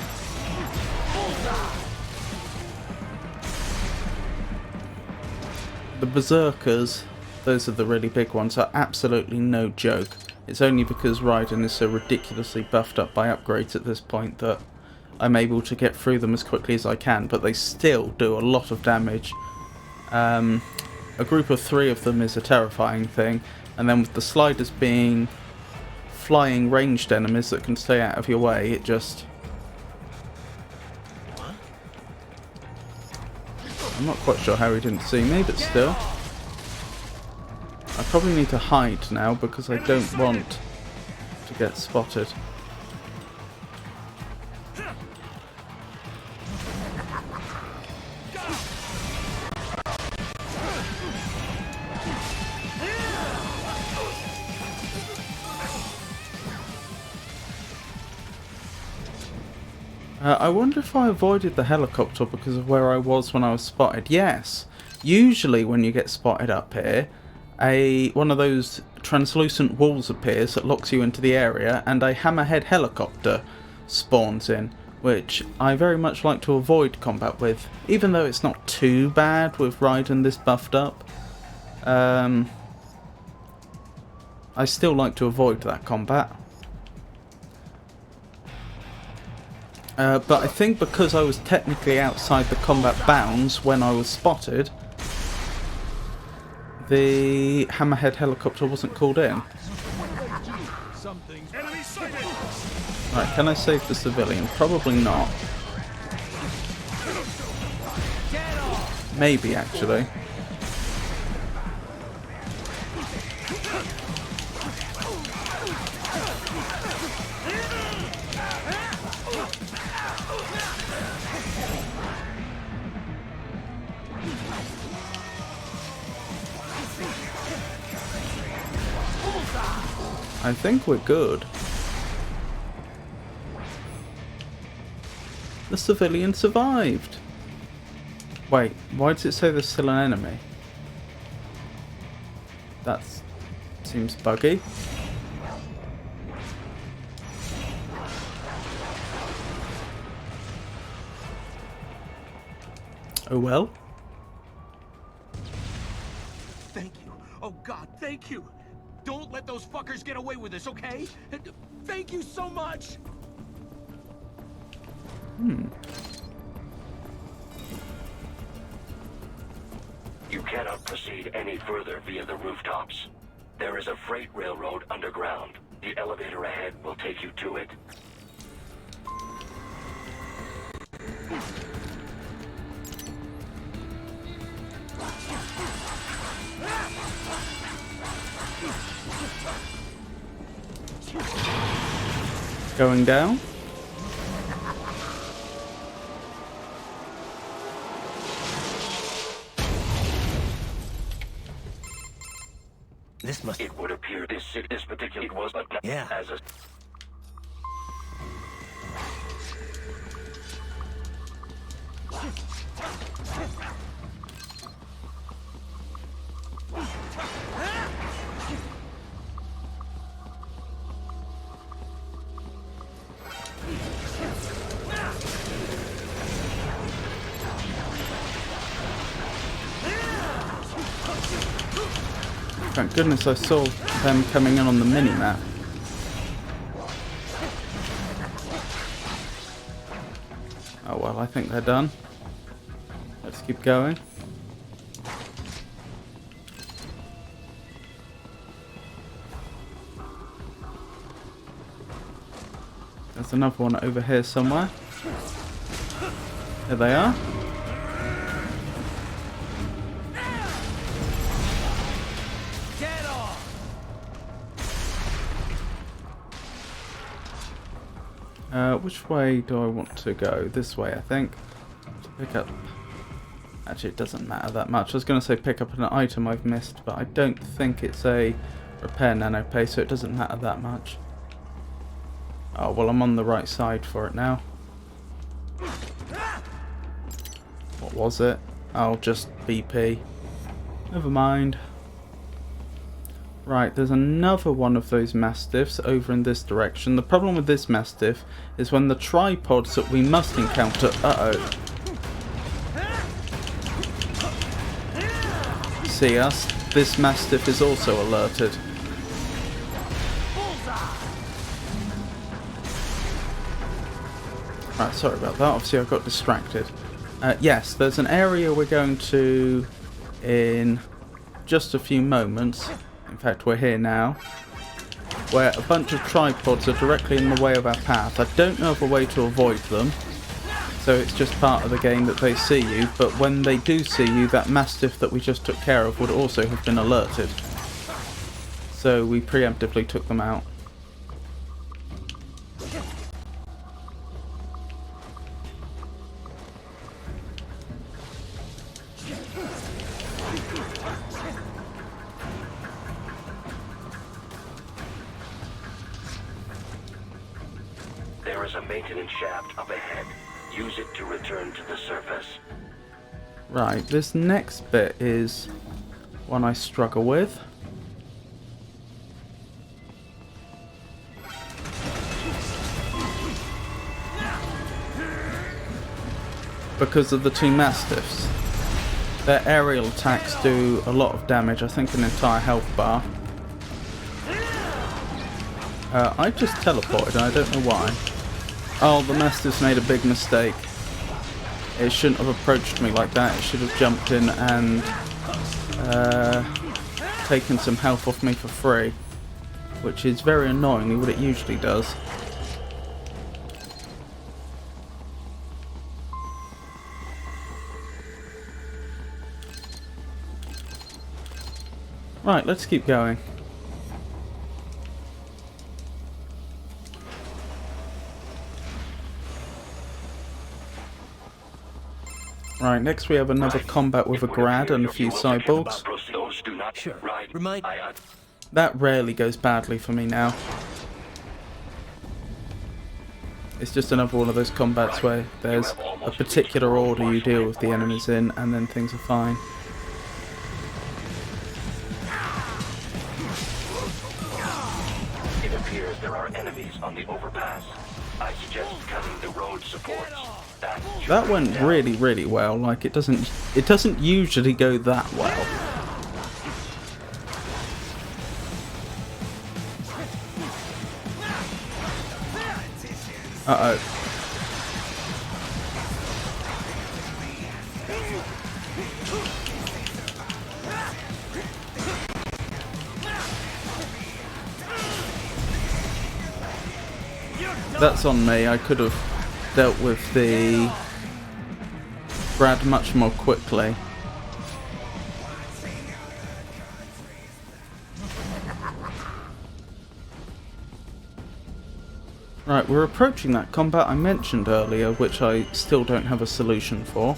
The berserkers, those are the really big ones, are absolutely no joke. It's only because Raiden is so ridiculously buffed up by upgrades at this point that I'm able to get through them as quickly as I can, but they still do a lot of damage. A group of 3 of them is a terrifying thing, and then with the sliders being flying ranged enemies that can stay out of your way, it just... I'm not quite sure how he didn't see me, but still. I probably need to hide now because I don't want to get spotted. I wonder if I avoided the helicopter because of where I was when I was spotted. Yes, usually when you get spotted up here, one of those translucent walls appears that locks you into the area, and a hammerhead helicopter spawns in, which I very much like to avoid combat with, even though it's not too bad with Raiden this buffed up. I still like to avoid that combat. But I think because I was technically outside the combat bounds when I was spotted, the hammerhead helicopter wasn't called in. Right, can I save the civilian? Probably not. Maybe, actually. I think we're good. The civilian survived. Wait, why does it say there's still an enemy? That seems buggy. Oh well. Thank you. Oh God, thank you. Don't let those fuckers get away with this, okay? Thank you so much! You cannot proceed any further via the rooftops. There is a freight railroad underground. The elevator ahead will take you to it. Going down. This must... It would appear this particular was but Yeah. as a Thank goodness I saw them coming in on the mini-map. Oh well, I think they're done. Let's keep going. There's another one over here somewhere. There they are. Get off! Which way do I want to go? This way, I think. To pick up... Actually, it doesn't matter that much. I was going to say pick up an item I've missed, but I don't think it's a repair nanopay, so it doesn't matter that much. Oh, well, I'm on the right side for it now. What was it? Oh, just BP. Never mind. Right, there's another one of those mastiffs over in this direction. The problem with this mastiff is when the tripods that we must encounter... Uh-oh. See us? This mastiff is also alerted. Right, sorry about that. Obviously I got distracted. Yes, there's an area we're going to in just a few moments. In fact, we're here now. Where a bunch of tripods are directly in the way of our path. I don't know of a way to avoid them. So it's just part of the game that they see you. But when they do see you, that mastiff that we just took care of would also have been alerted. So we preemptively took them out. There is a maintenance shaft up ahead. Use it to return to the surface. Right, this next bit is one I struggle with. Because of the two mastiffs. Their aerial attacks do a lot of damage, I think an entire health bar. I just teleported and I don't know why. Oh, the mastiff's made a big mistake. It shouldn't have approached me like that. It should have jumped in and taken some health off me for free. Which is very annoyingly what it usually does. Right, let's keep going. Right, next we have another combat with a grad and a few cyborgs. Sure. Remind... That rarely goes badly for me now. It's just another one of those combats where there's a particular order you deal with the enemies in and then things are fine. It appears there are enemies on the overpass. I suggest cutting the road supports. That went really, really well. Like it doesn't usually go that well. Uh-oh. That's on me. I could have dealt with the grad much more quickly. Right, we're approaching that combat I mentioned earlier, which I still don't have a solution for.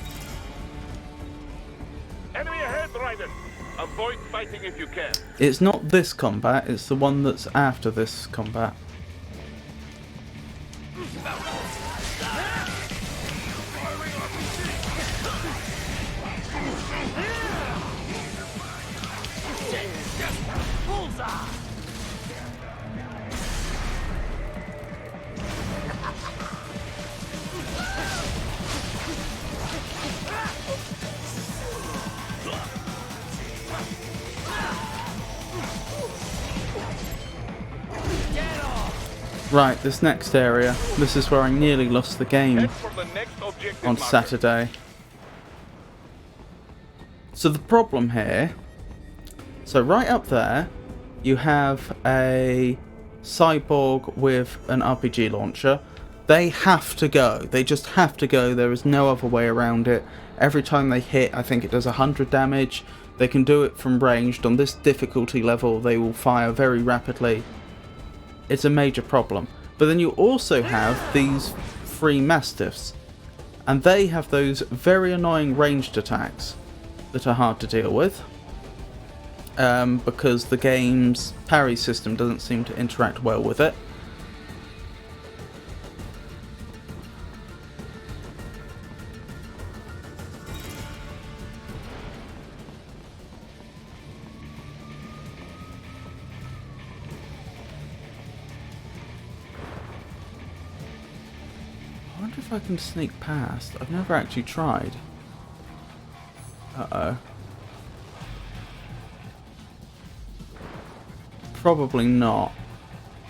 Enemy ahead, Raiden. Avoid fighting if you can. It's not this combat, it's the one that's after this combat. Right, this next area, this is where I nearly lost the game on Saturday. So the problem here, so right up there, you have a cyborg with an RPG launcher. They have to go. They just have to go. There is no other way around it. Every time they hit, I think it does 100 damage. They can do it from ranged. On this difficulty level, they will fire very rapidly. It's a major problem. But then you also have these 3 Mastiffs. And they have those very annoying ranged attacks that are hard to deal with. Because the game's parry system doesn't seem to interact well with it. I wonder if I can sneak past. I've never actually tried. Uh-oh. Probably not.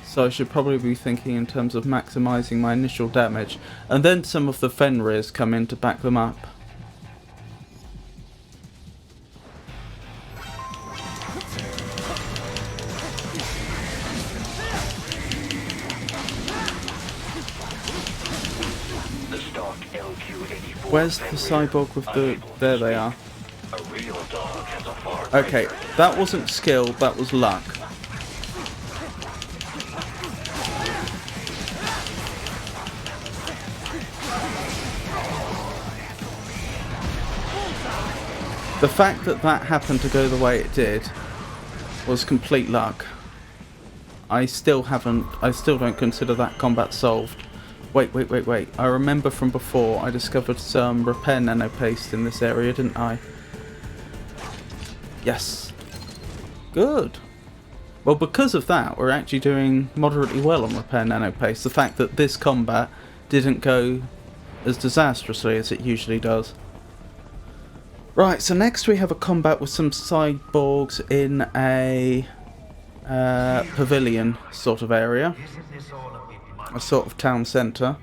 So I should probably be thinking in terms of maximising my initial damage. And then some of the Fenrirs come in to back them up. Where's the cyborg with the... There they are. Okay, that wasn't skill, that was luck. The fact that that happened to go the way it did was complete luck. I still don't consider that combat solved. Wait. I remember from before I discovered some repair nanopaste in this area, didn't I? Yes. Good. Well, because of that, we're actually doing moderately well on repair nanopaste. The fact that this combat didn't go as disastrously as it usually does. Right, so next we have a combat with some cyborgs in a pavilion sort of area. A sort of town centre.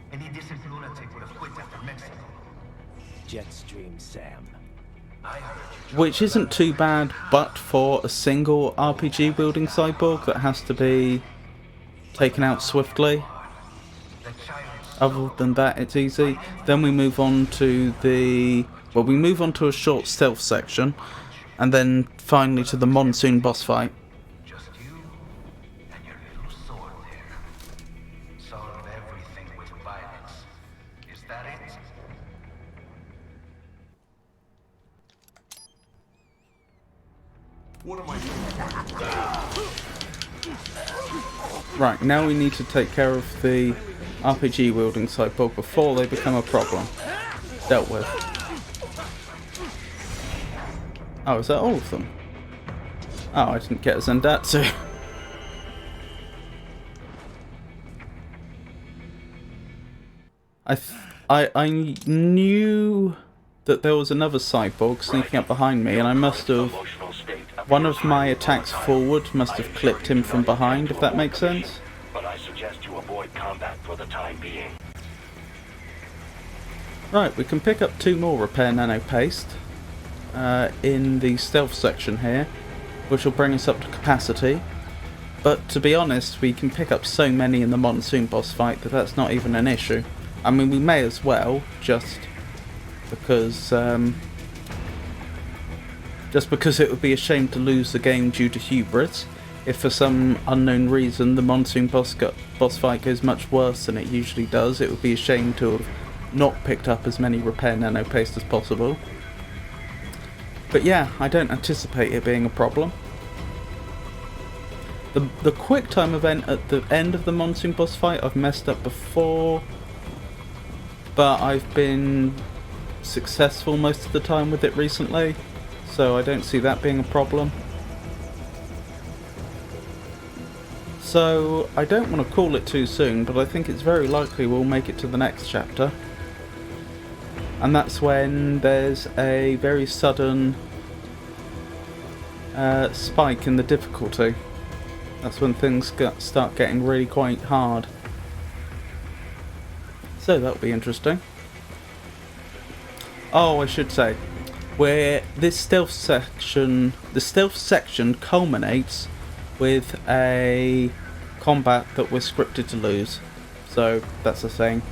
Jetstream Sam. Which isn't too bad, but for a single RPG wielding cyborg that has to be taken out swiftly. Other than that, it's easy. Then we move on to the... Well, we move on to a short stealth section, and then finally to the monsoon boss fight. Just you and your little sword there. Solve everything with violence. Is that it? What am I doing? Right, now we need to take care of the RPG wielding cyborg before they become a problem. Dealt with. Oh, is that all of them? Oh, I didn't get a Zendatsu. I knew that there was another cyborg sneaking up behind me, and I must have... One of my attacks forward must have clipped him from behind, if that makes sense. But I suggest you avoid combat for the time being. Right, we can pick up 2 more repair nanopaste in the stealth section here, which will bring us up to capacity. But to be honest, we can pick up so many in the monsoon boss fight that that's not even an issue. I mean, we may as well, just because it would be a shame to lose the game due to hubris. If for some unknown reason the monsoon boss fight goes much worse than it usually does, it would be a shame to have not picked up as many repair nanopaste as possible. But yeah, I don't anticipate it being a problem. The quick time event at the end of the monsoon boss fight I've messed up before, but I've been successful most of the time with it recently, so I don't see that being a problem. So I don't want to call it too soon, but I think it's very likely we'll make it to the next chapter. And that's when there's a very sudden spike in the difficulty. That's when things start getting really quite hard. So that'll be interesting. Oh, I should say, where this the stealth section culminates with a combat that we're scripted to lose. So that's the thing.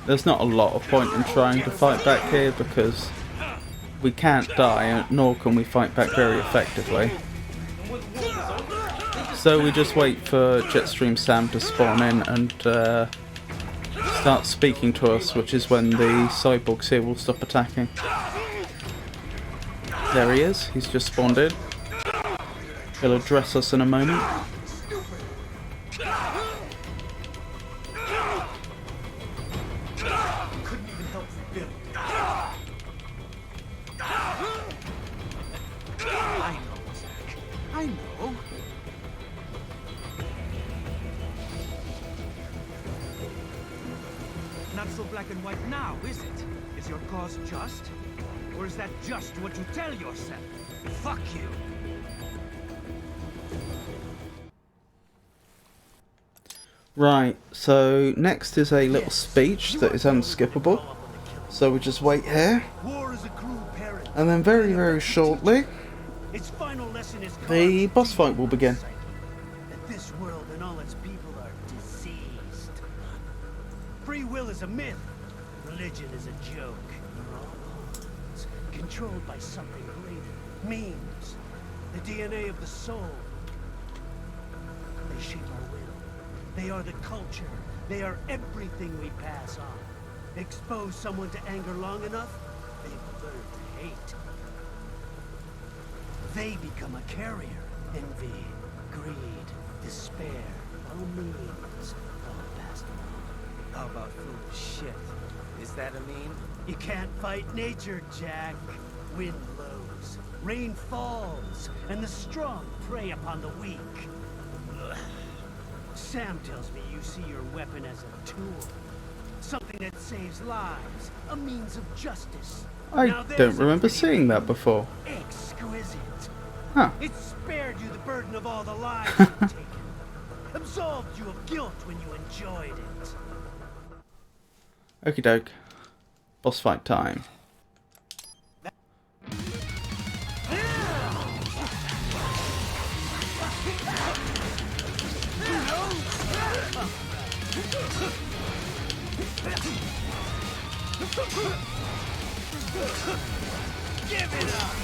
There's not a lot of point in trying to fight back here because we can't die, nor can we fight back very effectively. So we just wait for Jetstream Sam to spawn in and start speaking to us, which is when the cyborgs here will stop attacking. There he is, he's just spawned in. He'll address us in a moment. I know. Not so black and white now, is it? Is your cause just? Or is that just what you tell yourself? Fuck you! Right, so next is a little speech that is unskippable. So we just wait here. And then very, very shortly, the boss fight will begin. That this world and all its people are diseased. Free will is a myth. Religion is a joke. We're all pawns, controlled by something greater. Memes. The DNA of the soul. They shape our will. They are the culture. They are everything we pass on. Expose someone to anger long enough, they will learn to hate. They become a carrier. Envy, greed, despair, all means, all passed along. How about foolish shit? Is that a meme? You can't fight nature, Jack. Wind blows, rain falls, and the strong prey upon the weak. Ugh. Sam tells me you see your weapon as a tool. Something that saves lives, a means of justice. I don't remember seeing that before. Exquisite. Huh. It spared you the burden of all the lives you've taken. Absolved you of guilt when you enjoyed it. Okie doke. Boss fight time. Give it up!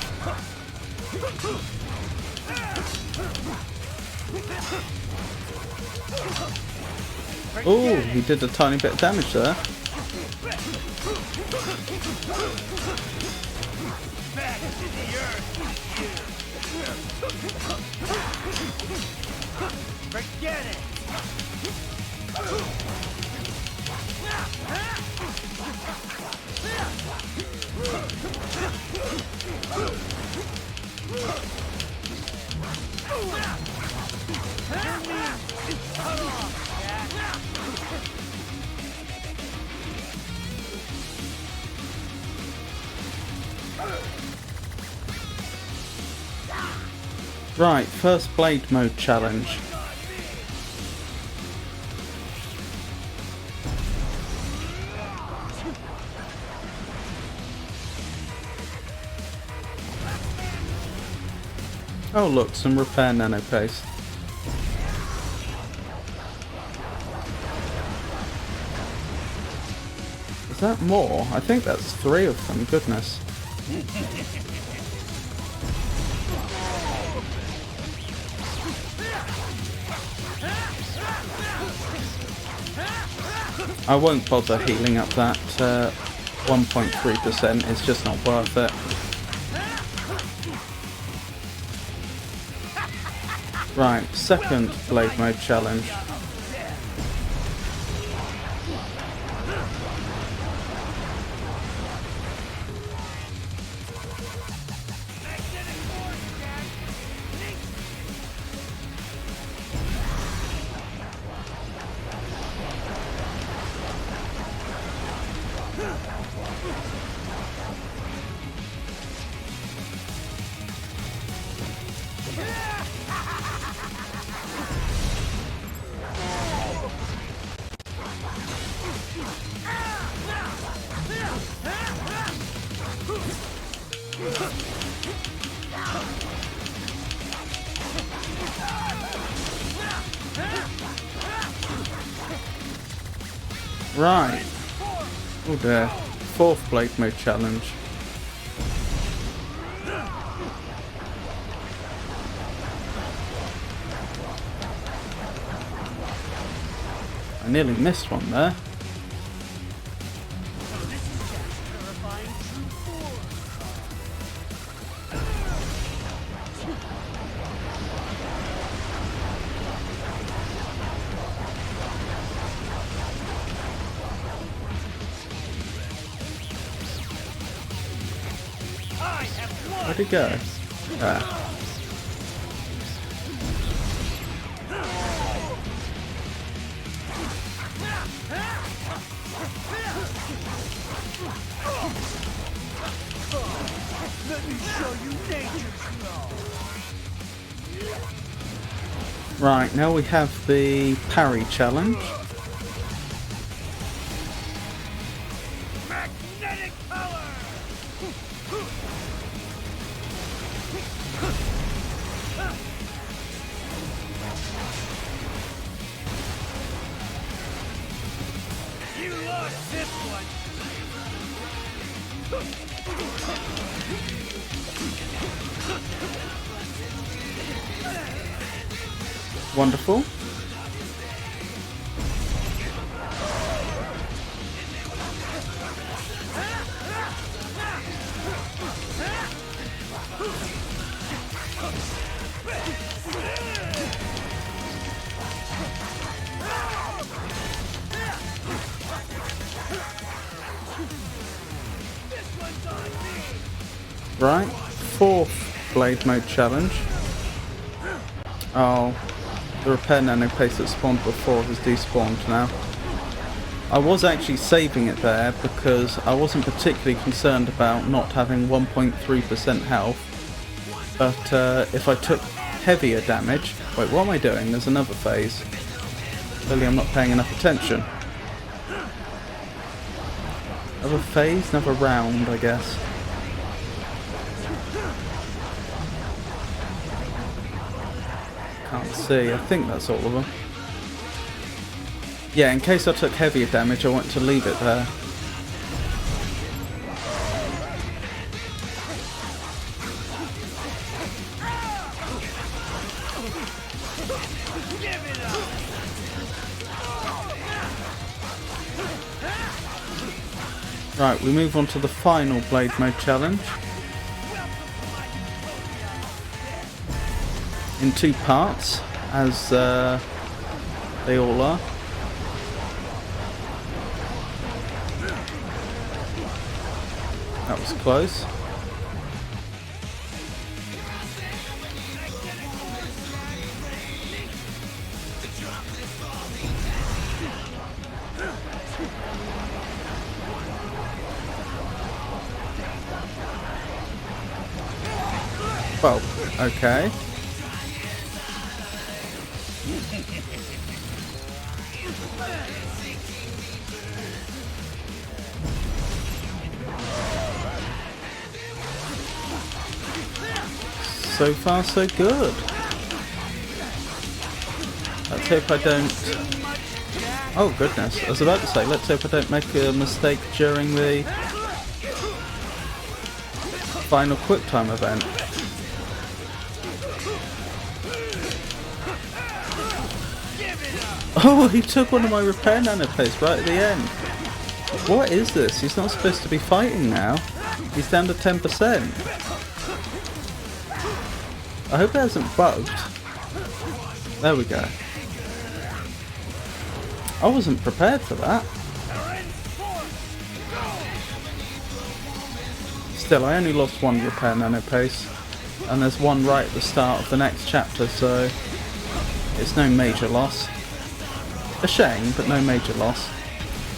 Oh, he did a tiny bit of damage there. Back to the earth, forget it! Right, first blade mode challenge. Oh look, some repair nano paste. Is that more? I think that's 3 of them, goodness. I won't bother healing up that 1.3%, it's just not worth it. Right, second blade mode challenge. Right. Oh dear. 4th blade mode challenge. I nearly missed one there. Where'd he go? Ah. Let me show you nature's law. Right, now we have the parry challenge. Magnetic power! You lost this one! Wonderful. Right, 4th blade mode challenge. Oh, the repair nano paste that spawned before has despawned now. I was actually saving it there because I wasn't particularly concerned about not having 1.3% health. But if I took heavier damage... Wait, what am I doing? There's another phase. Clearly I'm not paying enough attention. Another phase, another round, I guess. Can't see. I think that's all of them. Yeah, in case I took heavier damage, I want to leave it there. Right, we move on to the final blade mode challenge. In 2 parts, as they all are. That was close. Well, okay. So far, so good. Let's hope I don't... Oh, goodness. I was about to say, let's hope I don't make a mistake during the final QuickTime event. Oh, he took one of my repair nanopaste right at the end. What is this? He's not supposed to be fighting now. He's down to 10%. I hope it hasn't bugged. There we go. I wasn't prepared for that. Still, I only lost 1 repair nanopaste. And there's one right at the start of the next chapter, so it's no major loss. A shame, but no major loss.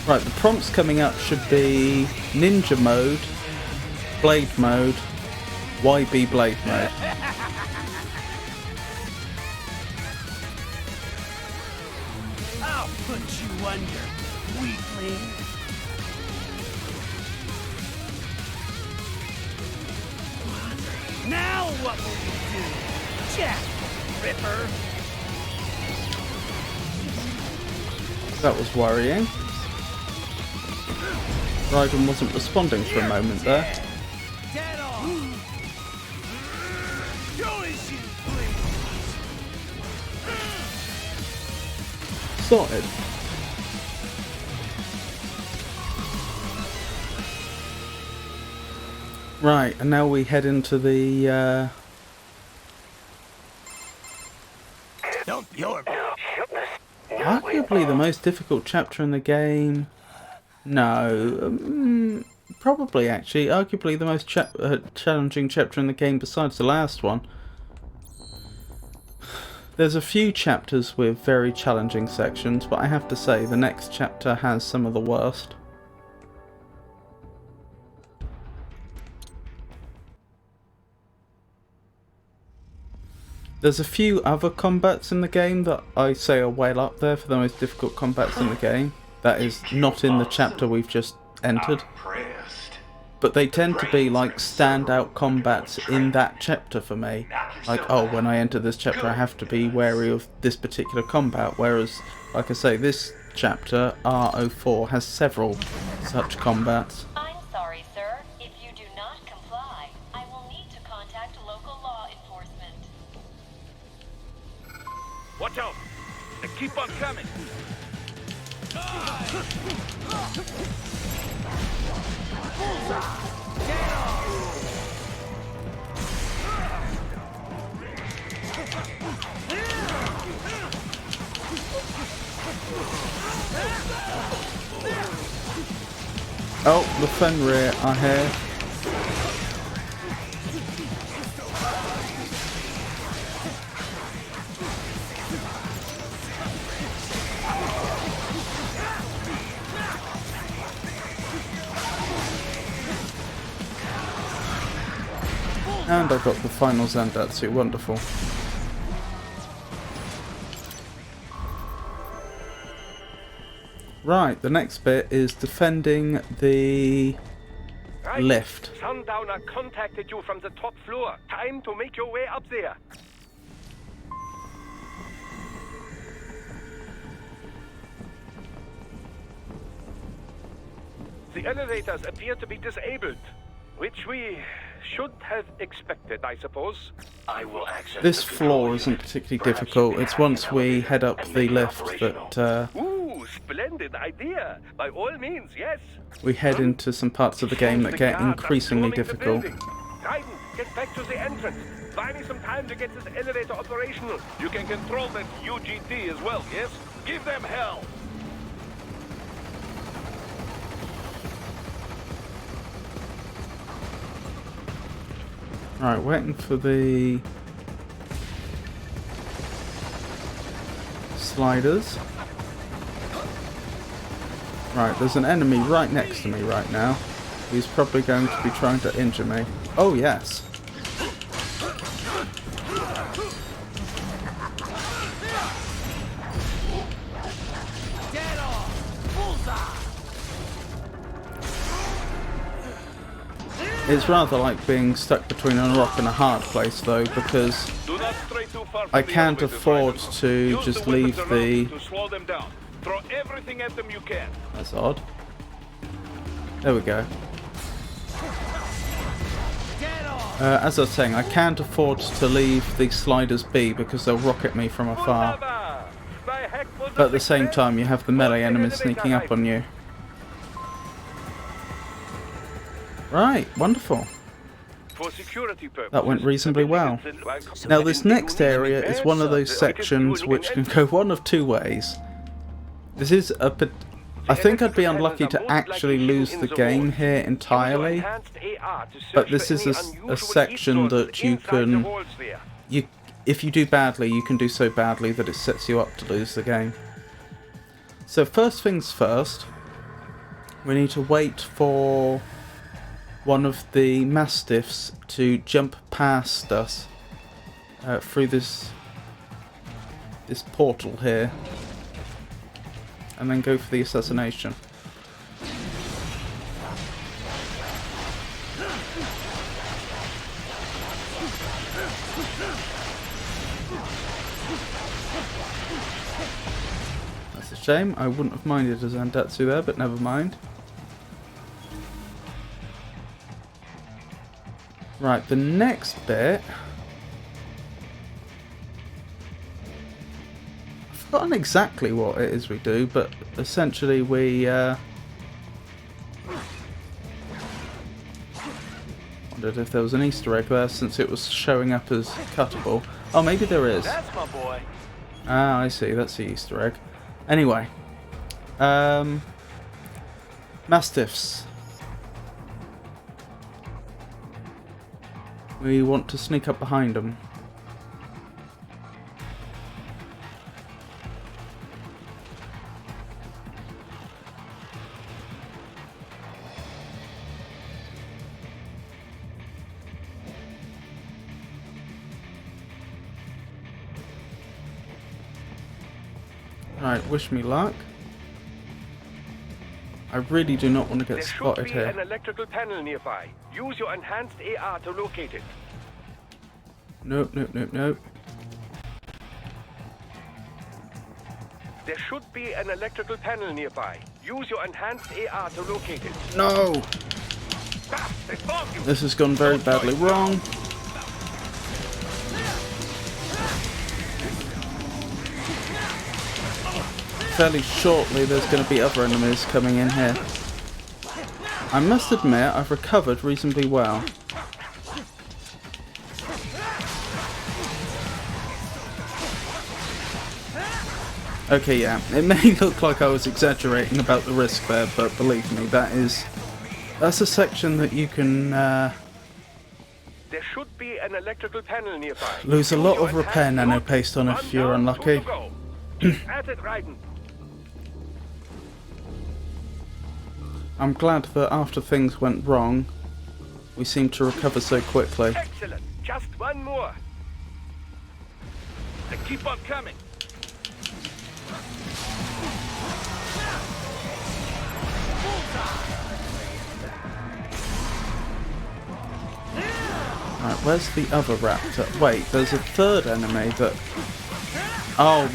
Right, the prompts coming up should be Ninja Mode, Blade Mode, YB Blade Mode. I'll put you under. weakling. Now what will you do, Jack Ripper? That was worrying. Raiden wasn't responding for a moment there. Dead on. Show as you please. Sorted. Right, and now we head into the arguably the most difficult chapter in the game. No, probably actually, arguably the most challenging chapter in the game besides the last one. There's a few chapters with very challenging sections, but I have to say the next chapter has some of the worst. There's a few other combats in the game that I say are well up there for the most difficult combats in the game. That is not in the chapter we've just entered. But they tend to be like standout combats in that chapter for me. Like, oh, when I enter this chapter I have to be wary of this particular combat. Whereas, like I say, this chapter, R04, has several such combats. I'm sorry, sir. If you do not comply, I will need to contact local law enforcement. Watch out! They keep on coming! Oh, the Fenrir are here. And I got the final Zandatsu, wonderful. Right, the next bit is defending the lift. Sundowner contacted you from the top floor. Time to make your way up there. The elevators appear to be disabled, which we should have expected, I suppose. I will access This the floor control isn't unit. particularly Perhaps difficult. you can It's hack once an we elevator head up and the make it lift operational. that Ooh, splendid idea. By all means, yes. we head into some parts of the game that get increasingly difficult. Raiden, get back to the entrance. Buy me some time to get this elevator operational. You can control that UGT as well, yes? Give them hell! Right, waiting for the sliders. Right, there's an enemy right next to me right now. He's probably going to be trying to injure me. Oh yes. Dead on. Bullseye. It's rather like being stuck between a rock and a hard place though, because Do not stray too far from I the can't elevators, afford Raiden. to Use just the leave weapons around the... to slow them down. Throw everything at them you can. That's odd. There we go. Dead on. As I was saying, I can't afford to leave the sliders be because they'll rocket me from afar. But at the same time, you have the melee enemies sneaking up on you. Right, wonderful. For security purposes, That went reasonably well. Now this next area is one of those sections which can go one of two ways. This is a... I think I'd be unlucky to actually lose the game here entirely, but this is a section that you can... if you do badly, you can do so badly that it sets you up to lose the game. So first things first, we need to wait for one of the mastiffs to jump past us through this portal here. and then go for the assassination. That's a shame. I wouldn't have minded a Zandatsu there, but never mind. Right, the next bit... I've forgotten exactly what it is we do, but essentially we... wondered if there was an Easter egg there since it was showing up as cuttable. Oh, maybe there is. That's my boy. Ah, I see. That's the Easter egg. Anyway. Mastiffs. We want to sneak up behind them. Right, wish me luck. I really do not want to get There should spotted be here. an electrical panel nearby. Use your enhanced AR to locate it. Nope, nope, nope, nope. There should be an electrical panel nearby. Use your enhanced AR to locate it. No! Ah, they found you. This has gone very badly wrong. Fairly shortly there's going to be other enemies coming in here. I must admit I've recovered reasonably well. Okay, yeah, it may look like I was exaggerating about the risk there, but believe me, that's a section that you can There should be an electrical panel nearby. lose a Use lot your of repair enhanced nano lock. paste on if One you're down, unlucky. two to go. Keep at it, Raiden. I'm glad that after things went wrong, we seemed to recover so quickly. Excellent. Just one more. They keep on coming. Right, where's the other raptor? Wait, there's a third enemy that... Oh,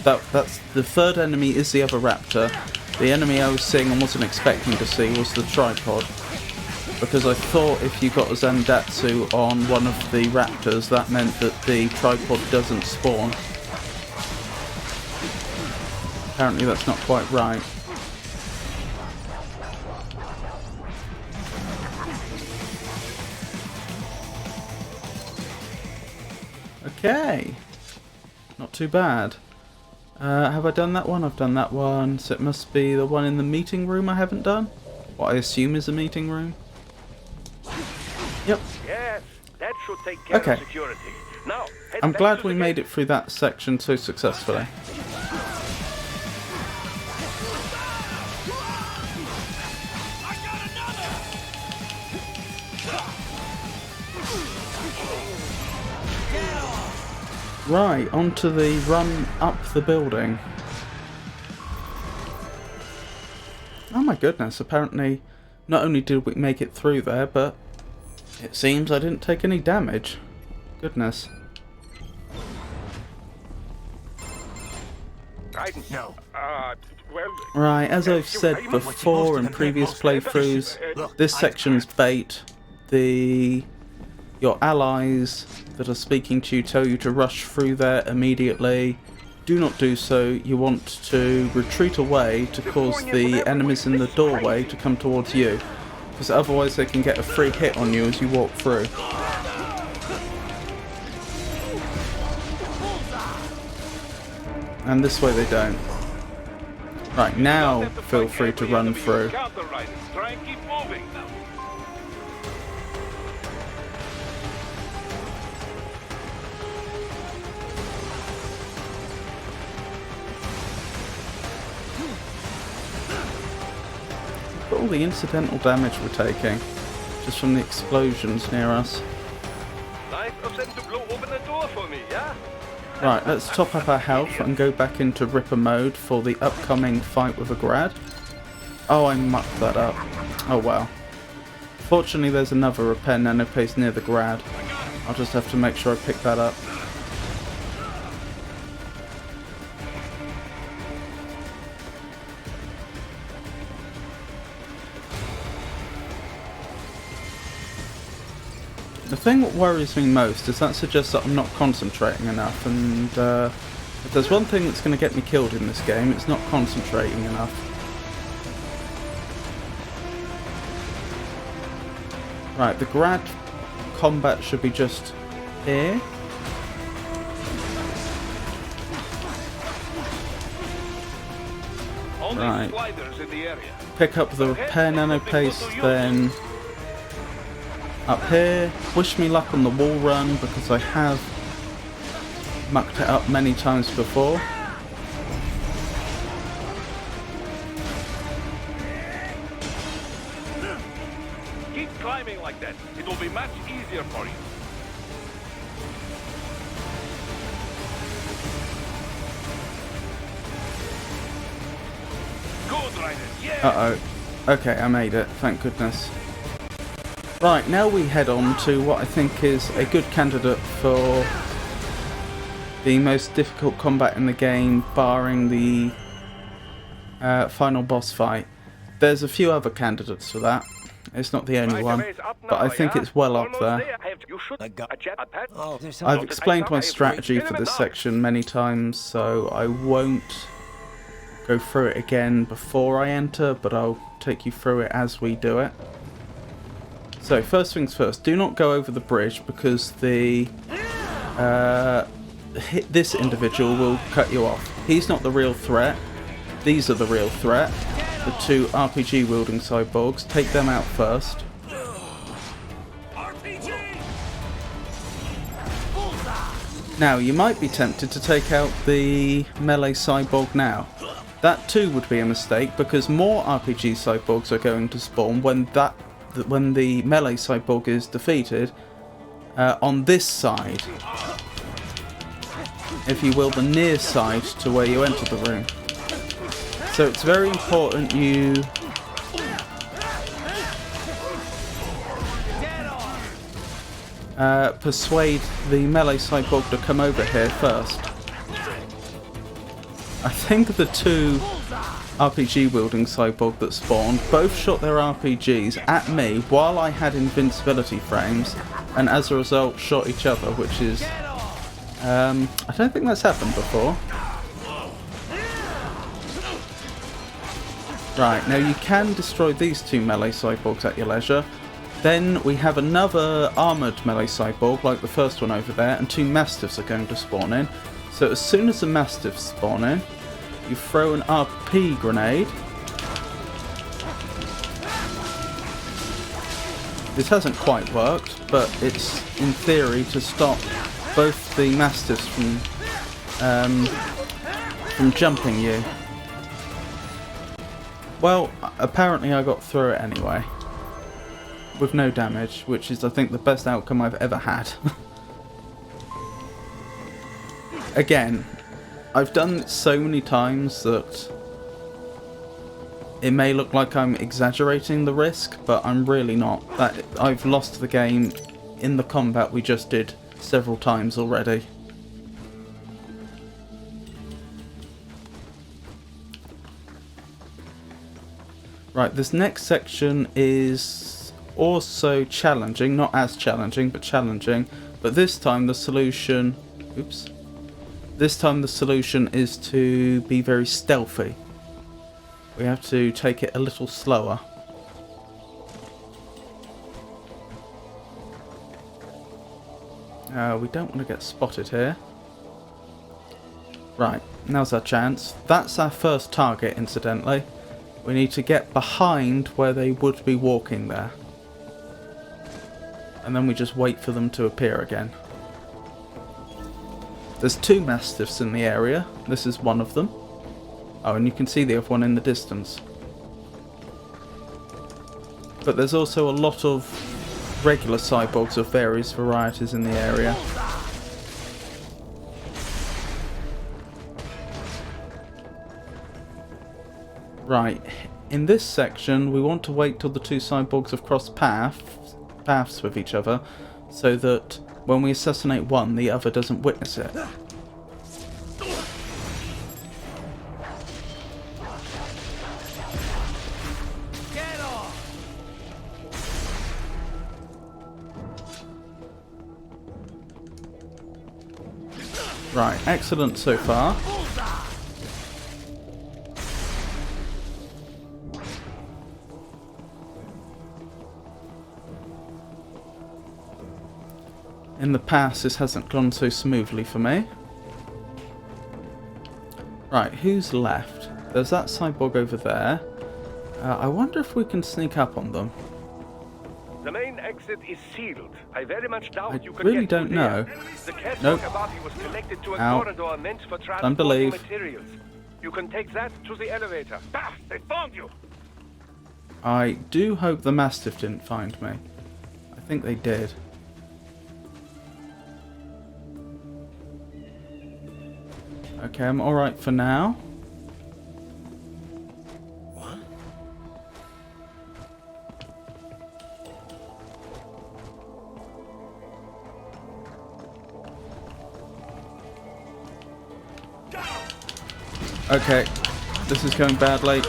that's the third enemy is the other raptor. The enemy I was seeing and wasn't expecting to see was the tripod. Because I thought if you got a Zandatsu on one of the raptors, that meant that the tripod doesn't spawn. Apparently that's not quite right. Okay, not too bad. Have I done that one? I've done that one, so it must be the one in the meeting room I haven't done. What I assume is a meeting room. Yep. Yes, that should take care Okay. of security. Now, head I'm back glad to we the made gate. it through that section so successfully. Right, onto the run up the building. Oh my goodness, apparently not only did we make it through there, but it seems I didn't take any damage. Goodness. Raiden. No. Well, Right, as I've said before in previous playthroughs, this section's bait. Your allies that are speaking to you tell you to rush through there immediately. Do not do so. You want to retreat away to cause the enemies in the doorway to come towards you, because otherwise they can get a free hit on you as you walk through. And this way they don't. Right, now feel free to run through. Counter riders. Try and keep moving. Look at all the incidental damage we're taking, just from the explosions near us. nice of them to blow open the door for me, yeah? Right, let's top up our health and go back into Ripper mode for the upcoming fight with a grad. Oh, I mucked that up. Oh well. Fortunately, there's another repair nanopaste near the grad. I'll just have to make sure I pick that up. The thing that worries me most is that suggests that I'm not concentrating enough, and if there's one thing that's going to get me killed in this game, it's not concentrating enough. Right, the grad combat should be just here. Right. Pick up the repair nanopaste, then up here. Wish me luck on the wall run, because I have mucked it up many times before. Keep climbing like that. It will be much easier for you. Good, Ryder. Yeah. Uh-oh. Okay, I made it. Thank goodness. Right, now we head on to what I think is a good candidate for the most difficult combat in the game, barring the final boss fight. There's a few other candidates for that. It's not the only one, but I think it's well up there. I've explained my strategy for this section many times, so I won't go through it again before I enter, but I'll take you through it as we do it. So first things first, do not go over the bridge, because the this individual will cut you off. He's not the real threat. These are the real threat. The two RPG wielding cyborgs. Take them out first. Now you might be tempted to take out the melee cyborg now. That too would be a mistake, because more RPG cyborgs are going to spawn when the melee cyborg is defeated on this side, if you will, the near side to where you enter the room. So it's very important you persuade the melee cyborg to come over here first. I think the two RPG wielding cyborg that spawned both shot their RPGs at me while I had invincibility frames, and as a result shot each other, which is I don't think that's happened before. Right, now you can destroy these two melee cyborgs at your leisure. Then we have another armoured melee cyborg like the first one over there, and two mastiffs are going to spawn in. So as soon as the mastiffs spawn in, you throw an RP grenade. This hasn't quite worked, but it's in theory to stop both the mastiffs from jumping you. Well, apparently I got through it anyway, with no damage, which is I think the best outcome I've ever had. Again, I've done it so many times that it may look like I'm exaggerating the risk, but I'm really not. I've lost the game in the combat we just did several times already. Right, this next section is also challenging, not as challenging, but challenging. But this time the solution... Oops. This time the solution is to be very stealthy. We have to take it a little slower. We don't want to get spotted here. Right, now's our chance. That's our first target, incidentally. We need to get behind where they would be walking there. And then we just wait for them to appear again. There's two mastiffs in the area. This is one of them. Oh, and you can see the other one in the distance. But there's also a lot of regular cyborgs of various varieties in the area. Right, in this section we want to wait till the two cyborgs have crossed paths with each other, so that when we assassinate one, the other doesn't witness it. Get off! Right, excellent so far. In the past, this hasn't gone so smoothly for me. Right, who's left? There's that cyborg over there. I wonder if we can sneak up on them. The main exit is sealed. I very much doubt I you can really get don't through know. there. The cat Nope. body was connected to a Ow. corridor meant for Don't transporting believe. materials. You can take that to the elevator. Ah, they found you. I do hope the Mastiff didn't find me. I think they did. Okay, I'm alright for now. Okay, this is going badly.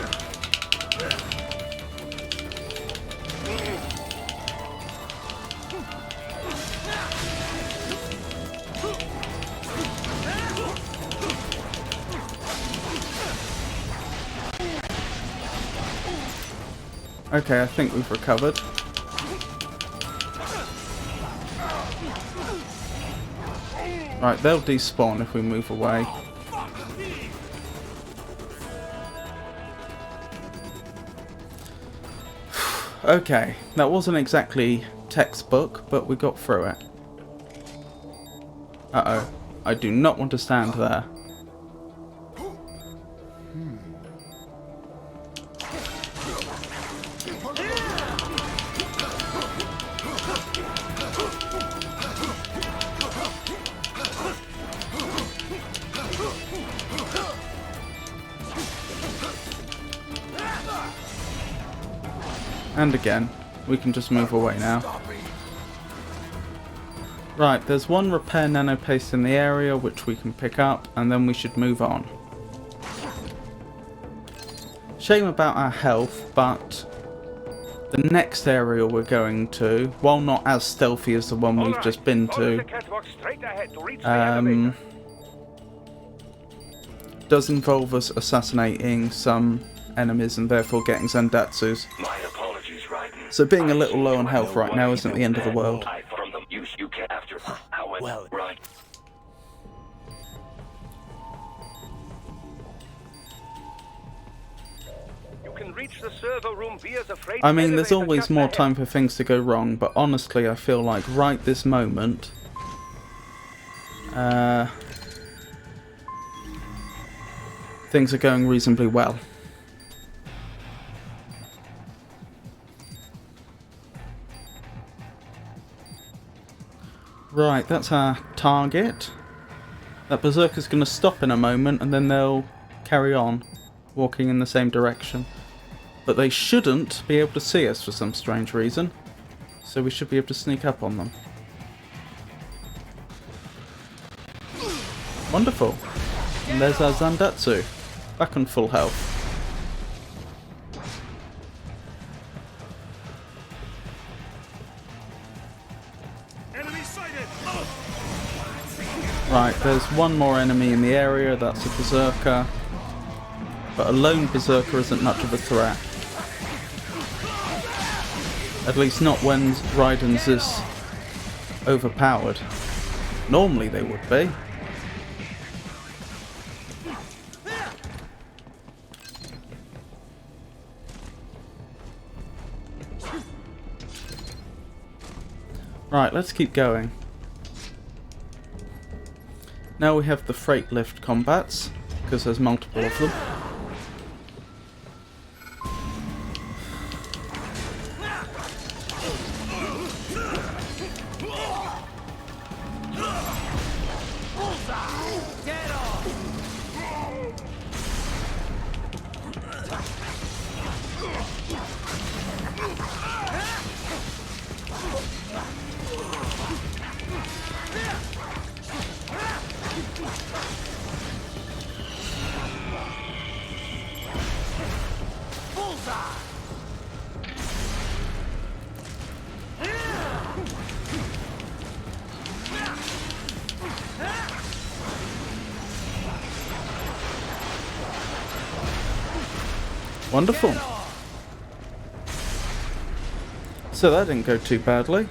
Okay, I think we've recovered. Right, they'll despawn if we move away. Okay, that wasn't exactly textbook, but we got through it. Uh-oh. I do not want to stand there. And again, we can just move away now. Right, there's one repair nano paste in the area which we can pick up, and then we should move on. Shame about our health, but the next area we're going to, while not as stealthy as the one we've just been to, does involve us assassinating some enemies and therefore getting Zandatsus. My apologies, Raiden. So being a little low on health right now isn't the end of the world. From the use you can after. However, Well, right. You can reach the server room via the freight I mean, there's elevator always just more ahead. time for things to go wrong, but honestly I feel like right this moment, things are going reasonably well. Right, that's our target. That berserker's going to stop in a moment and then they'll carry on, walking in the same direction. But they shouldn't be able to see us for some strange reason, so we should be able to sneak up on them. Wonderful. And there's our Zandatsu, back on full health. Right, there's one more enemy in the area, that's a berserker. But a lone berserker isn't much of a threat. At least not when Raiden's is overpowered. Normally they would be. Right, let's keep going. Now we have the freight lift combats, because there's multiple of them. Wonderful. So that didn't go too badly,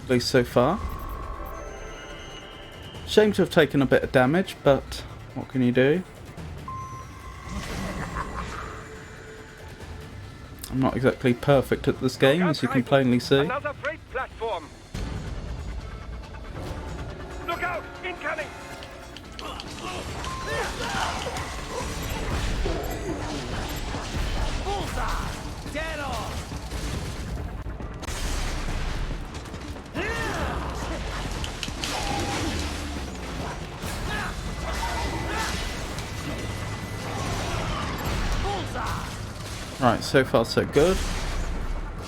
at least so far. Shame to have taken a bit of damage, but what can you do? I'm not exactly perfect at this game, as you can plainly see. Another freight platform. Look out! Incoming! Bullseye! Dead on! Bullseye! Right, so far so good.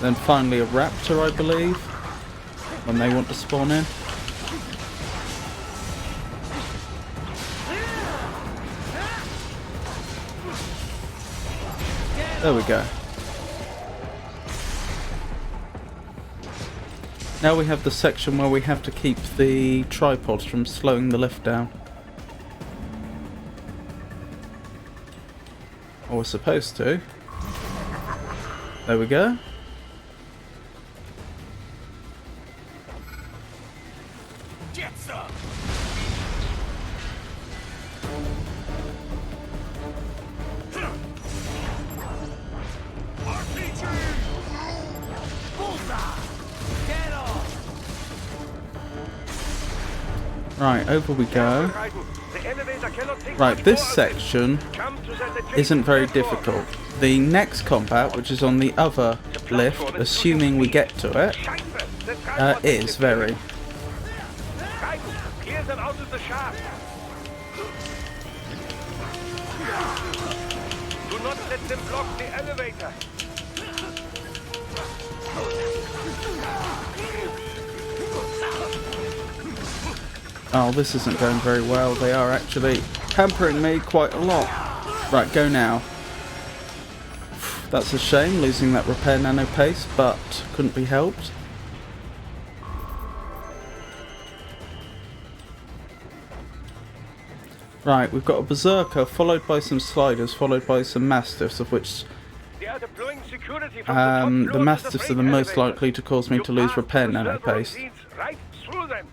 Then finally a raptor, I believe, when they want to spawn in. There we go. Now we have the section where we have to keep the tripods from slowing the lift down. Or we're supposed to. There we go. Get some! Right, over we go. Right, this section isn't very difficult. The next combat, which is on the other lift, assuming we get to it, is very. Clear them out of the shaft. Do not let them block the elevator. Oh, this isn't going very well. They are actually hampering me quite a lot. Right, go now. That's a shame, losing that repair nano pace, but couldn't be helped. Right, we've got a berserker, followed by some sliders, followed by some mastiffs, of which the mastiffs are the most likely to cause me to lose repair nano pace. Right through them.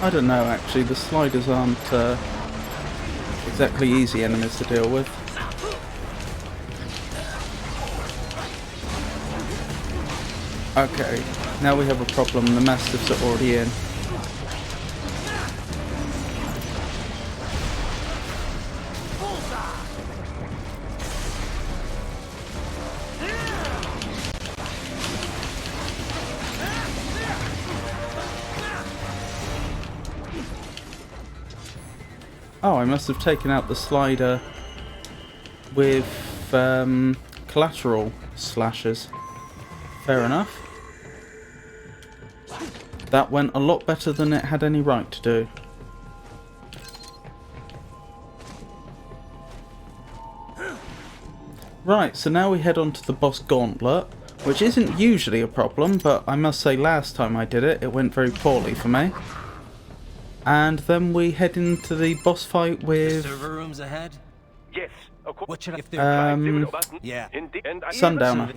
I don't know actually, the sliders aren't exactly easy enemies to deal with. Okay, now we have a problem, the mastiffs are already in. Oh, I must have taken out the slider with collateral slashes. Fair enough. That went a lot better than it had any right to do. Right, so now we head on to the boss gauntlet, which isn't usually a problem, but I must say last time I did it, it went very poorly for me. And then we head into the boss fight with Server rooms ahead? Yes. What should I if Yeah. Sundowner,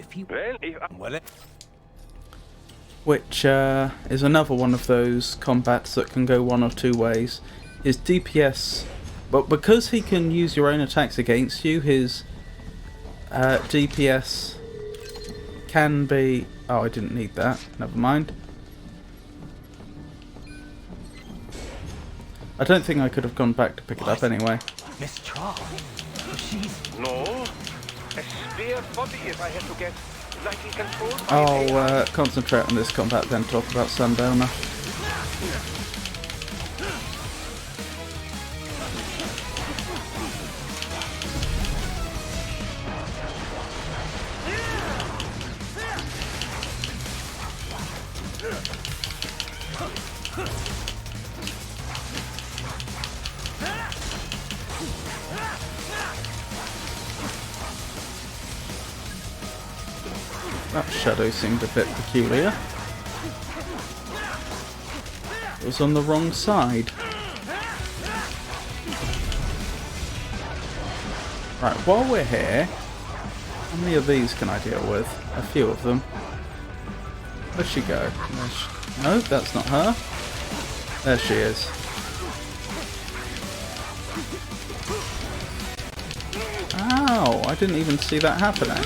which is another one of those combats that can go one of two ways. His DPS, but because he can use your own attacks against you, his DPS can be... Oh, I didn't need that. Never mind. I don't think I could have gone back to pick it up anyway. Miss Troll. She's... No. A spare body if I had to get. Likely controlled by I'll concentrate on this combat, then talk about Sundowner. That shadow seemed a bit peculiar. It was on the wrong side. Right, while we're here, how many of these can I deal with? A few of them. Where'd she go? No, that's not her. There she is. Ow, I didn't even see that happening.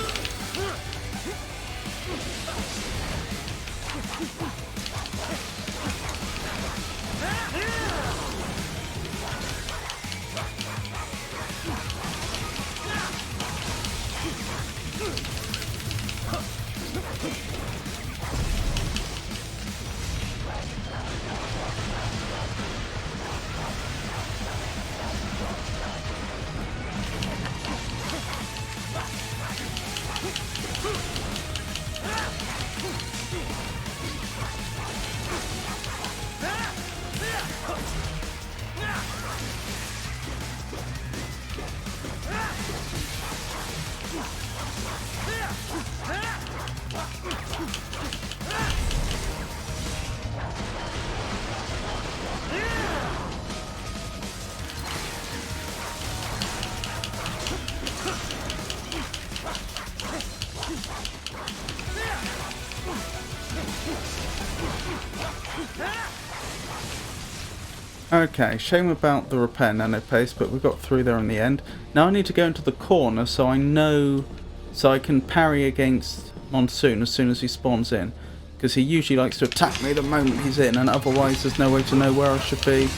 Okay, shame about the repair nano paste, but we got through there in the end. Now I need to go into the corner so I know, so I can parry against Monsoon as soon as he spawns in. Because he usually likes to attack me the moment he's in, and otherwise there's no way to know where I should be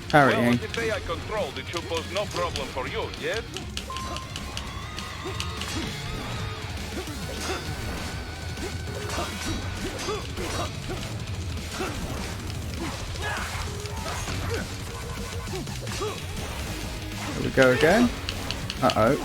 parrying. Well, what if I control, it should pose no problem for you, yes? Here we go again. Uh-oh.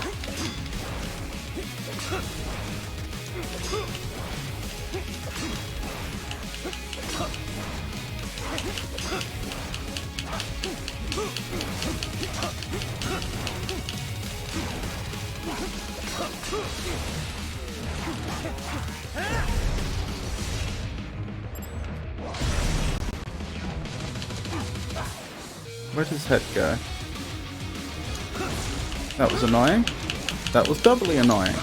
Where did his head go? That was annoying. That was doubly annoying.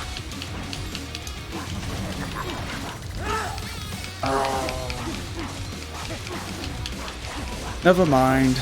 Oh. Never mind.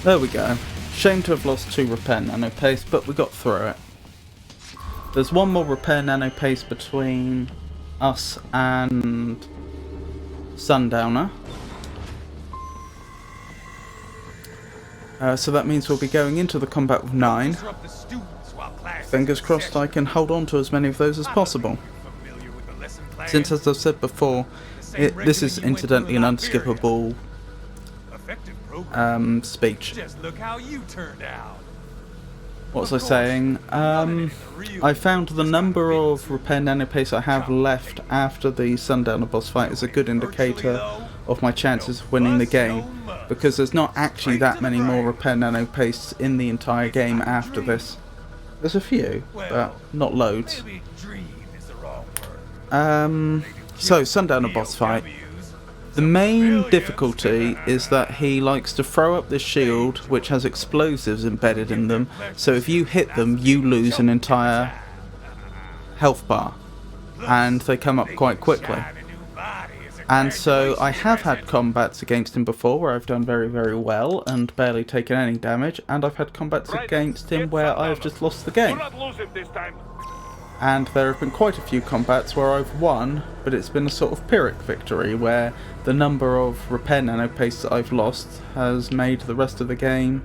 There we go. Shame to have lost 2 repair nano paste, but we got through it. There's one more repair nano paste between us and Sundowner. So that means we'll be going into the combat with 9. Fingers crossed I can hold on to as many of those as possible. Since, as I've said before, this is incidentally an unskippable speech. Just look how you turned out. What was I saying? I found the number of repair nanopaste I have left after the Sundowner boss fight is a good indicator of my chances of winning the game, because there's not actually that many more repair nanopastes in the entire game after this. There's a few, but not loads. So, Sundowner boss fight. The main difficulty is that he likes to throw up this shield which has explosives embedded in them, so if you hit them you lose an entire health bar, and they come up quite quickly. And so I have had combats against him before where I've done very, very well and barely taken any damage, and I've had combats against him where I've just lost the game. And there have been quite a few combats where I've won, but it's been a sort of Pyrrhic victory, where the number of repair nanopastes that I've lost has made the rest of the game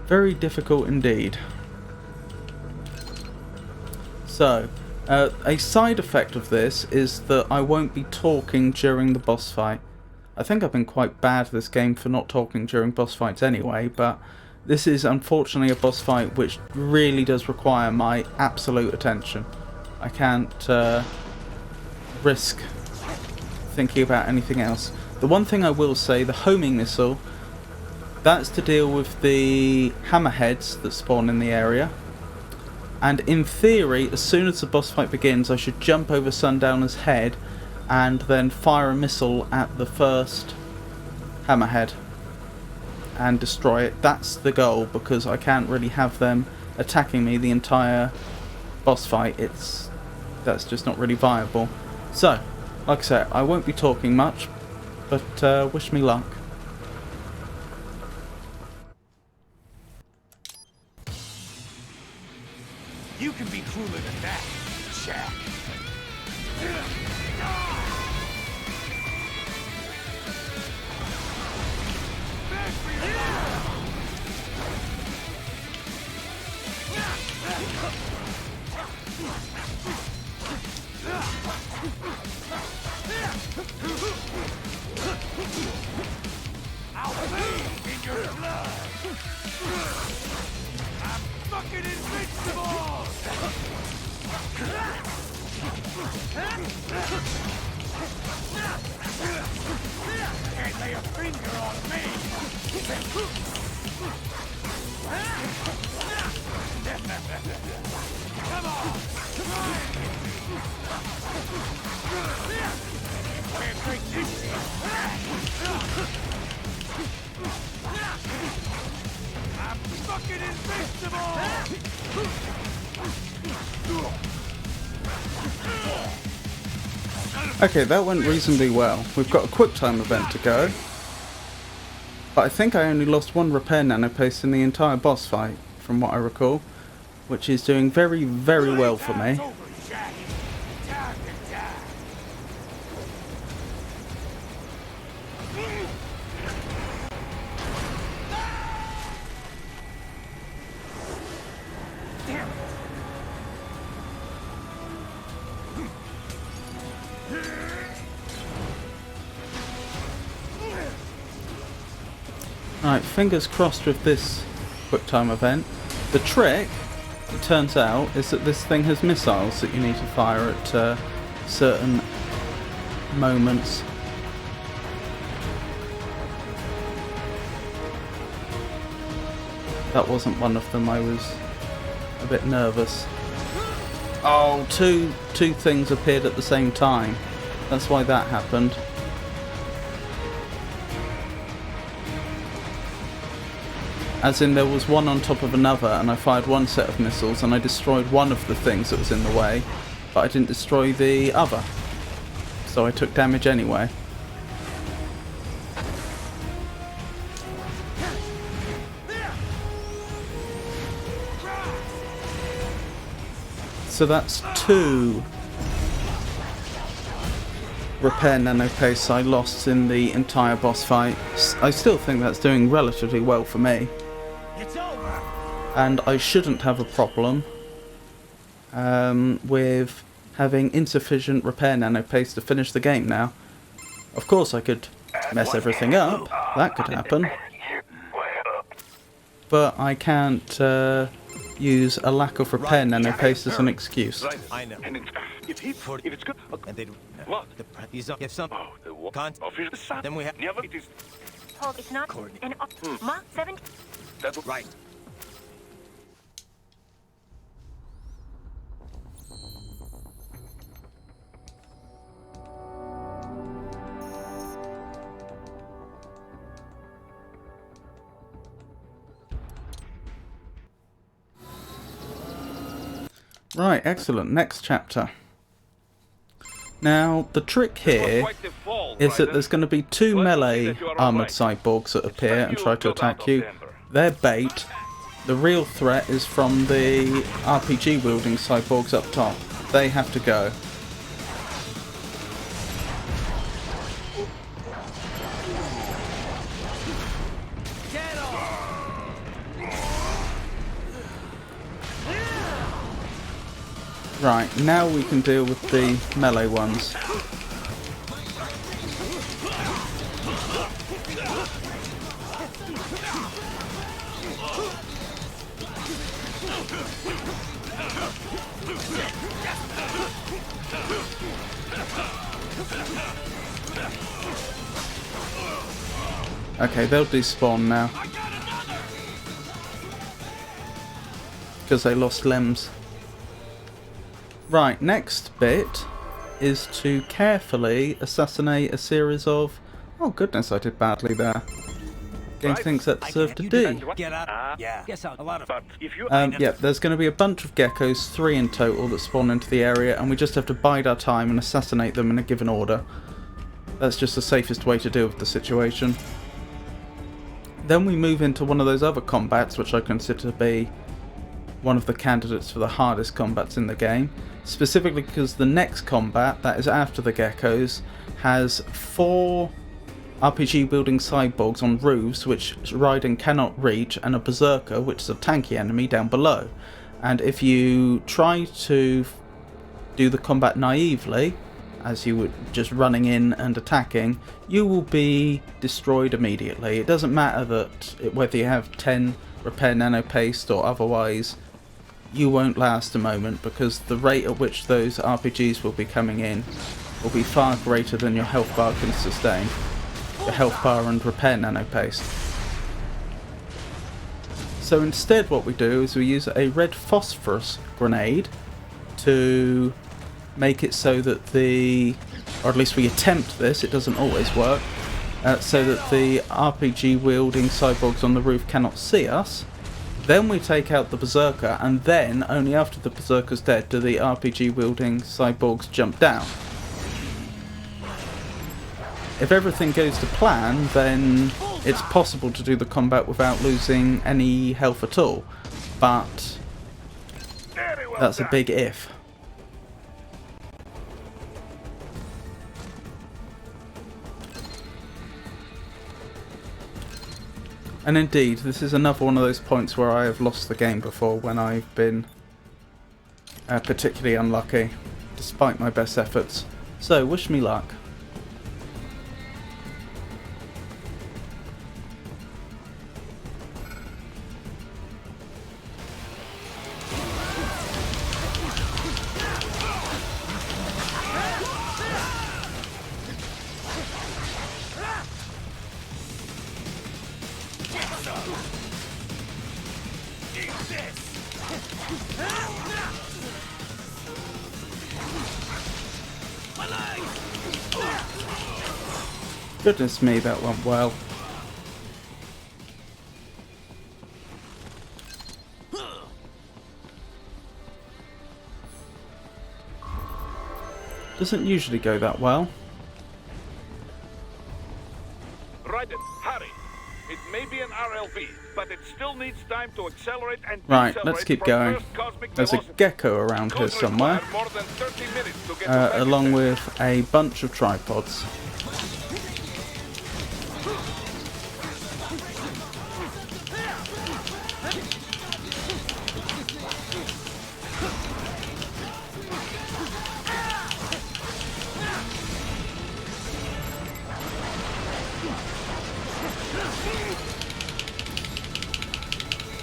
very difficult indeed. So, a side effect of this is that I won't be talking during the boss fight. I think I've been quite bad this game for not talking during boss fights anyway, but this is unfortunately a boss fight which really does require my absolute attention. I can't risk thinking about anything else. The one thing I will say, the homing missile, that's to deal with the hammerheads that spawn in the area. And in theory, as soon as the boss fight begins, I should jump over Sundowner's head and then fire a missile at the first hammerhead and destroy it. That's the goal, because I can't really have them attacking me the entire boss fight. That's just not really viable. So, like I said, I won't be talking much, but wish me luck. You can be cooler than that, Jack. I'll bleed in your blood. I'm fucking invincible. Can't lay a finger on me. Come on. Can't break this shit. I'm fucking invincible. Okay, that went reasonably well. We've got a quick time event to go. But I think I only lost one repair nanopaste in the entire boss fight, from what I recall, which is doing very, very well for me. Alright, fingers crossed with this quick time event. The trick, it turns out, is that this thing has missiles that you need to fire at certain moments. That wasn't one of them. I was a bit nervous. Oh, two things appeared at the same time. That's why that happened. As in, there was one on top of another, and I fired one set of missiles and I destroyed one of the things that was in the way, but I didn't destroy the other. So I took damage anyway. So that's 2 repair nanopastes I lost in the entire boss fight. I still think that's doing relatively well for me. And I shouldn't have a problem with having insufficient repair nanopaste to finish the game now. Of course I could mess everything up, that could happen. But I can't use a lack of repair nanopaste as an excuse. I know. If it's good, And they what? he's if some Oh, the what? can't. Official. Then we have Never. It is. Hold, it's not Coordinate. an Mark 7. That's right. Right, excellent. Next chapter. Now, the trick here is that there's going to be two melee armoured cyborgs that appear and try to attack you. They're bait. The real threat is from the RPG wielding cyborgs up top. They have to go. Right, now we can deal with the melee ones. Okay, they'll despawn now. Because they lost limbs. Right, next bit is to carefully assassinate a series of... Oh goodness, I did badly there. Game thinks that deserved a D. Get out. Yeah. Guess out. A lot of. But if you Yeah, there's going to be a bunch of geckos, 3 in total, that spawn into the area, and we just have to bide our time and assassinate them in a given order. That's just the safest way to deal with the situation. Then we move into one of those other combats, which I consider to be one of the candidates for the hardest combats in the game. Specifically because the next combat, that is after the geckos, has 4 RPG building cyborgs on roofs which Raiden cannot reach, and a berserker, which is a tanky enemy, down below. And if you try to do the combat naively, as you would just running in and attacking, you will be destroyed immediately. It doesn't matter that whether you have 10 repair nano paste or otherwise, you won't last a moment, because the rate at which those RPGs will be coming in will be far greater than your health bar can sustain. The health bar and repair nano paste. So instead what we do is we use a red phosphorus grenade to make it so that or at least we attempt this, it doesn't always work, so that the RPG wielding cyborgs on the roof cannot see us. Then we take out the berserker, and then only after the berserker's dead do the RPG wielding cyborgs jump down. If everything goes to plan, then it's possible to do the combat without losing any health at all, but that's a big if. And indeed, this is another one of those points where I have lost the game before, when I've been particularly unlucky, despite my best efforts. So, wish me luck. Goodness me, that went well. Doesn't usually go that well. Raiden, hurry. It may be an RLV, but it still needs time to accelerate and Right, decelerate let's keep from going. first cosmic There's a velocity. gecko around here Could somewhere, require more than 30 minutes to get to along Pakistan. with a bunch of tripods.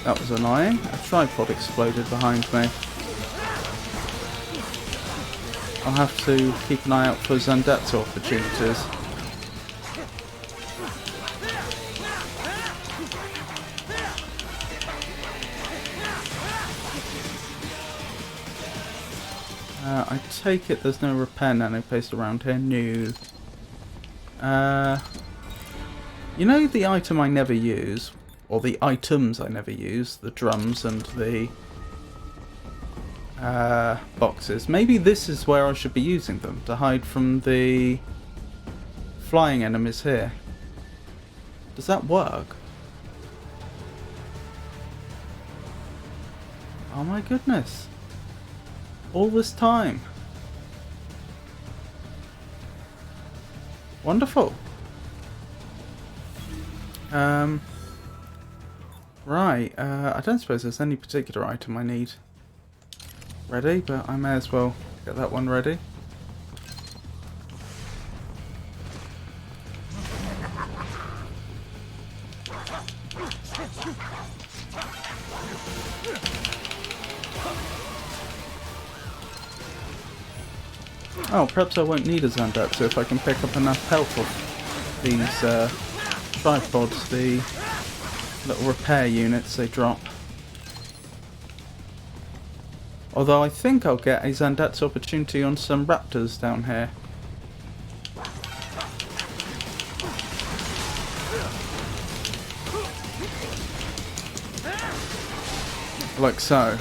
That was annoying. A tripod exploded behind me. I'll have to keep an eye out for Zandatsu opportunities. I take it there's no repair nano paste around here. No. You know the item I never use? Or the items I never use, the drums and the boxes. Maybe this is where I should be using them, to hide from the flying enemies here. Does that work? Oh my goodness. All this time. Wonderful. Right, I don't suppose there's any particular item I need ready, but I may as well get that one ready. Oh, perhaps I won't need a Zandatsu if I can pick up enough health off these tripods, the little repair units they drop. Although I think I'll get a Zandatsu opportunity on some raptors down here. Like so.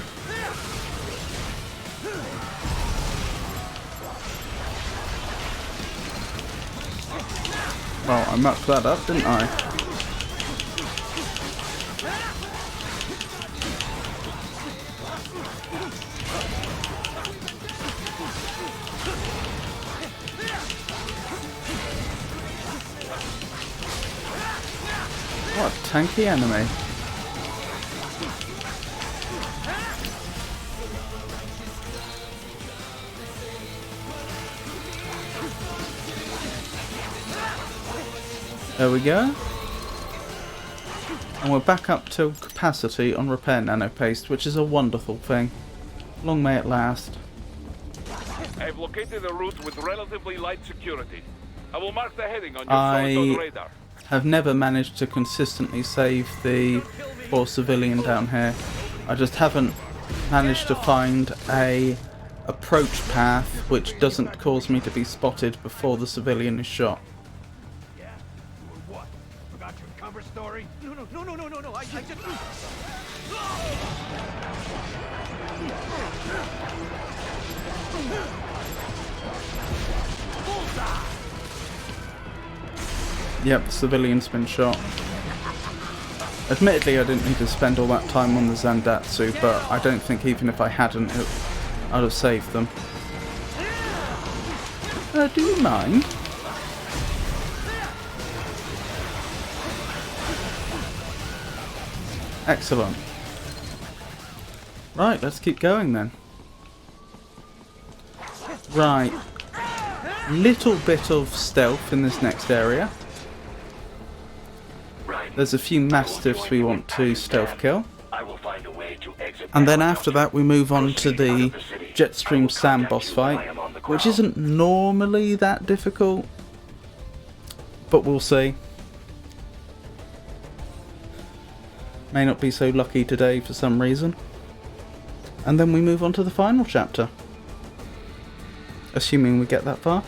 Well, I mucked that up, didn't I? What a tanky enemy. There we go. And we're back up to capacity on repair nanopaste, which is a wonderful thing. Long may it last. I've located a route with relatively light security. I will mark the heading on your I radar. have never managed to consistently save the poor civilian down here. I just haven't managed to find a approach path which doesn't cause me to be spotted before the civilian is shot. Story? No, I just... Yep, the civilian's been shot. Admittedly, I didn't need to spend all that time on the Zandatsu, but I don't think even if I hadn't, I'd have saved them. Do you mind? Excellent. Right, let's keep going then. Right. Little bit of stealth in this next area. There's a few mastiffs we want to stealth kill. And then after that we move on to the Jetstream Sam boss fight, which isn't normally that difficult, but we'll see. May not be so lucky today for some reason. And then we move on to the final chapter. Assuming we get that far.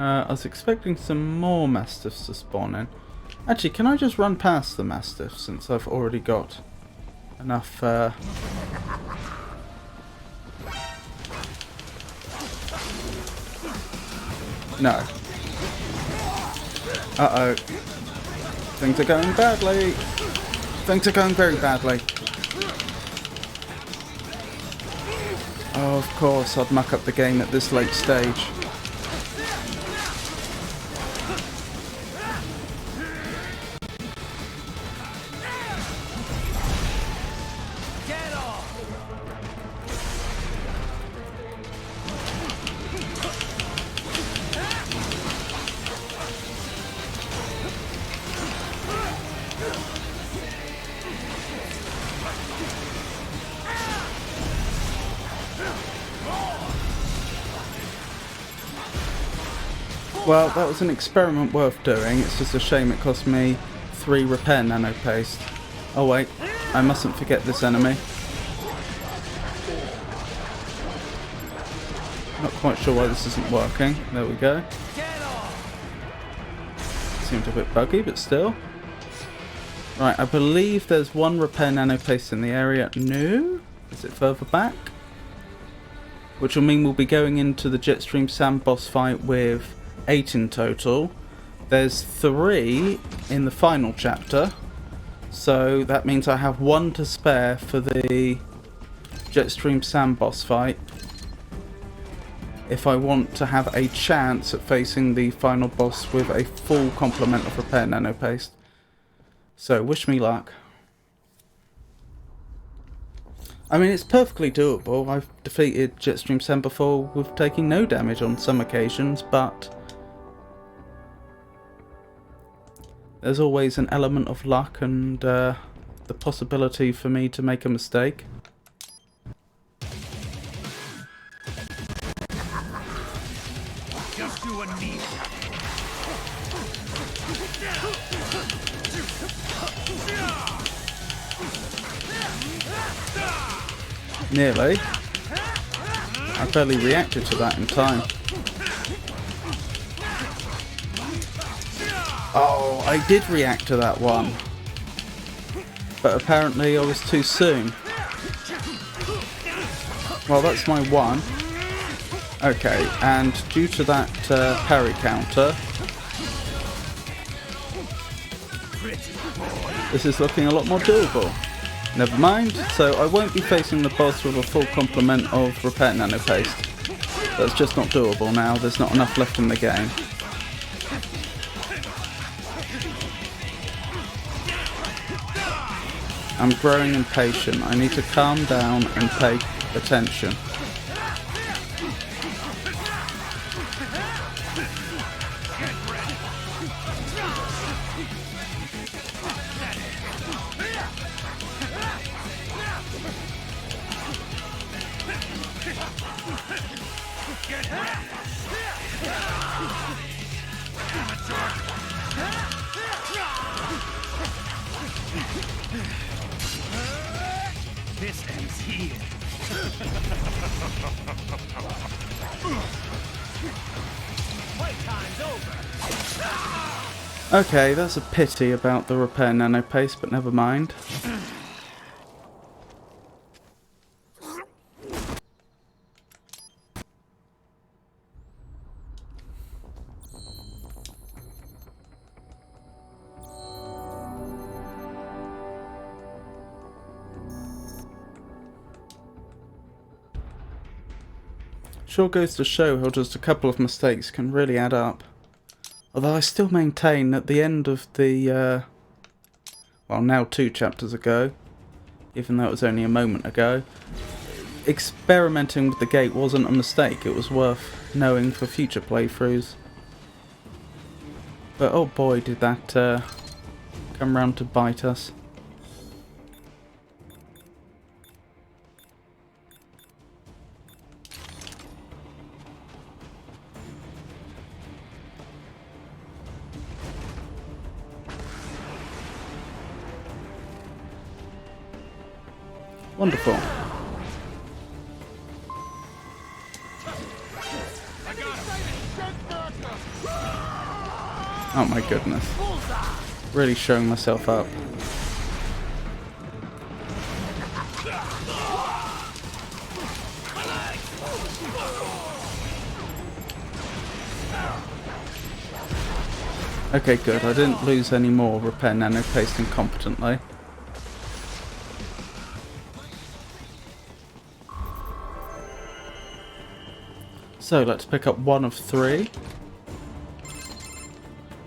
I was expecting some more mastiffs to spawn in. Actually, can I just run past the mastiffs since I've already got enough No. Uh-oh. Things are going badly. Things are going very badly. Oh, of course, I'd muck up the game at this late stage. Well, that was an experiment worth doing. It's just a shame it cost me 3 repair nano paste. Oh wait, I mustn't forget this enemy. Not quite sure why this isn't working. There we go. Seemed a bit buggy, but still. Right, I believe there's 1 repair nano paste in the area. No? Is it further back? Which will mean we'll be going into the Jetstream Sand boss fight with 8 in total. There's 3 in the final chapter. So that means I have 1 to spare for the Jetstream Sand boss fight. If I want to have a chance at facing the final boss with a full complement of repair nano paste. So wish me luck. I mean, it's perfectly doable. I've defeated Jetstream Sand before with taking no damage on some occasions, but there's always an element of luck and the possibility for me to make a mistake. Just you and me. Nearly. I barely reacted to that in time. Oh, I did react to that one. But apparently I was too soon. Well, that's my 1. Okay, and due to that parry counter, this is looking a lot more doable. Never mind, so I won't be facing the boss with a full complement of repair nano paste. That's just not doable now, there's not enough left in the game. I'm growing impatient, I need to calm down and pay attention. This ends here. Playtime's over. Okay, that's a pity about the repair nano paste, but never mind. Sure goes to show how just a couple of mistakes can really add up. Although I still maintain at the end of the, well, now 2 chapters ago, even though it was only a moment ago, experimenting with the gate wasn't a mistake. It was worth knowing for future playthroughs. But oh boy, did that come round to bite us. Wonderful. Oh my goodness. Really showing myself up. Okay, good. I didn't lose any more repair nano paste incompetently. So let's pick up 1 of 3.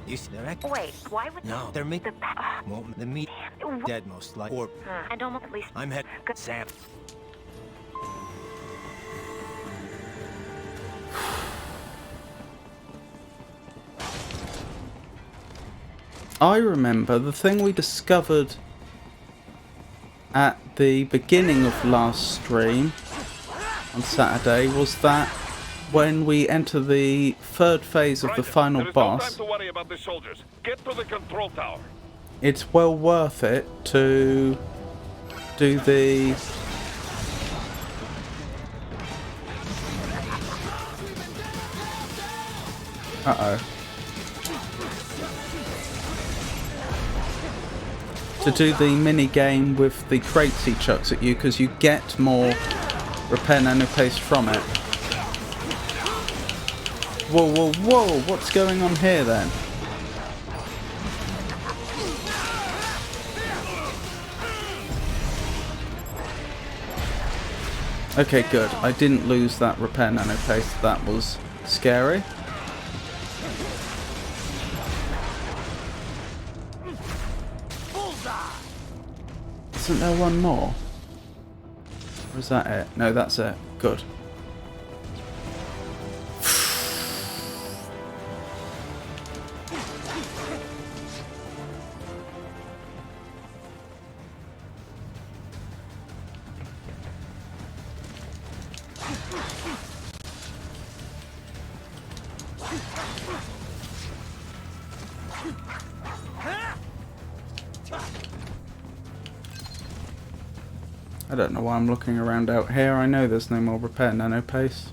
You see that? Wait, why would No, they're me. the Well, the meat dead most likely. Or and almost at least I'm head. Sam. I remember the thing we discovered at the beginning of last stream on Saturday was that when we enter the third phase of the final there is boss, no time to worry about the soldiers. Get to the control tower. it's well worth it to do the... Uh-oh. To do the mini game with the crates he chucks at you, because you get more repair nano paste from it. Whoa, whoa, whoa! What's going on here then? Okay, good. I didn't lose that repair nano paste. That was scary. Isn't there one more? Or is that it? No, that's it. Good. I don't know why I'm looking around out here. I know there's no more repair nano paste.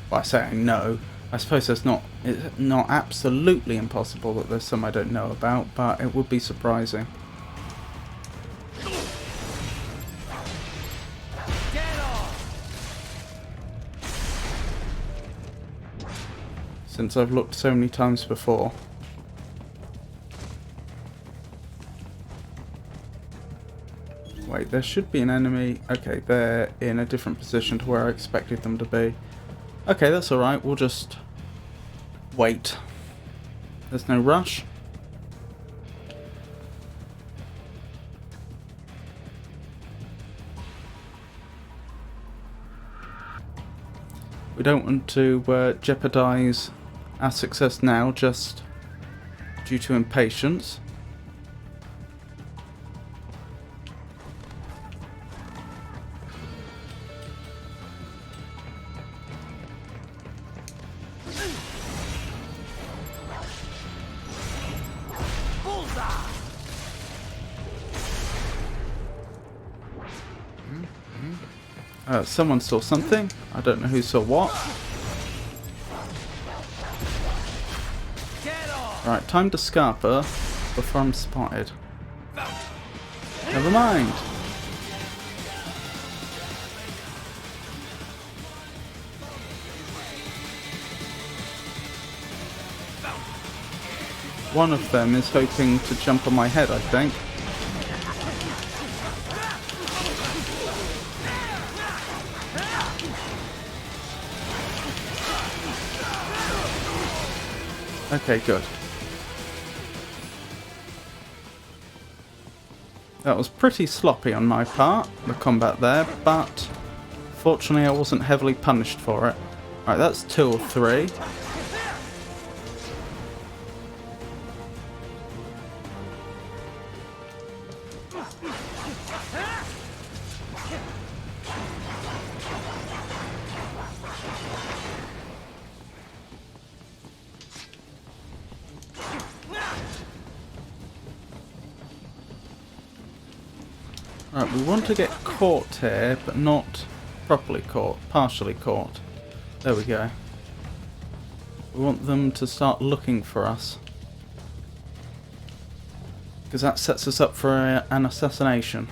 Well, I say I know. I suppose it's not absolutely impossible that there's some I don't know about, but it would be surprising. Since I've looked so many times before. Wait, there should be an enemy. Okay, they're in a different position to where I expected them to be. Okay, that's alright. We'll just wait. There's no rush. We don't want to jeopardize our success now just due to impatience. Someone saw something. I don't know who saw what. Right, time to scarper before I'm spotted. Never mind. One of them is hoping to jump on my head, I think. Okay, good. That was pretty sloppy on my part, the combat there, but fortunately I wasn't heavily punished for it. Right, that's 2 or 3. Right, we want to get caught here, but not properly caught, partially caught. There we go. We want them to start looking for us. Because that sets us up for an assassination.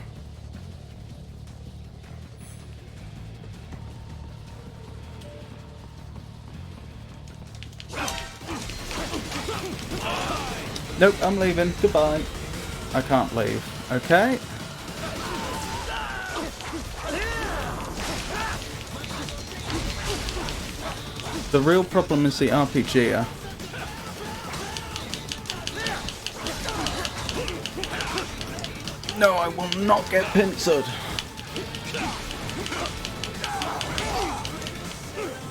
Nope, I'm leaving. Goodbye. I can't leave. Okay. The real problem is the RPG. No, I will not get pincered.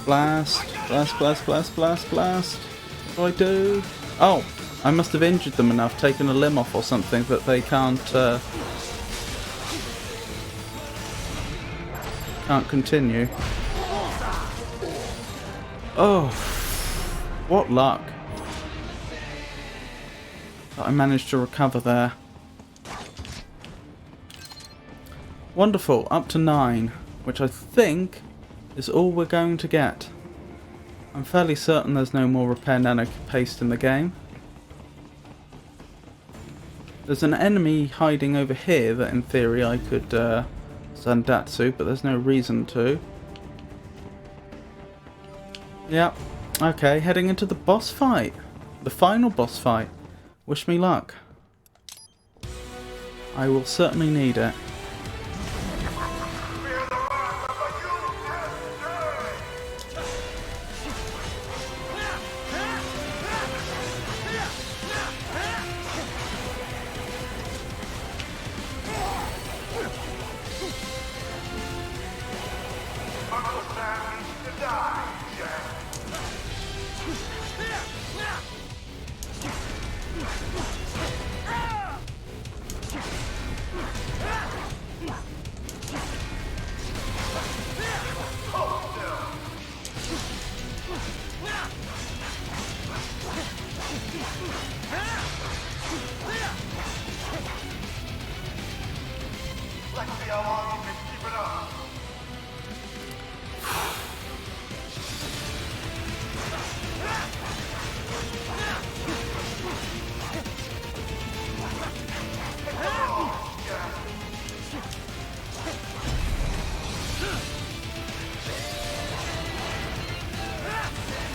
Blast, blast, blast, blast, blast, blast. What do I do? Oh, I must have injured them enough, taken a limb off or something, that they can't continue. Oh, what luck that I managed to recover there. Wonderful, up to 9, which I think is all we're going to get. I'm fairly certain there's no more repair nano paste in the game. There's an enemy hiding over here that in theory I could Zandatsu, but there's no reason to. Yep, okay, heading into the boss fight. The final boss fight. Wish me luck. I will certainly need it.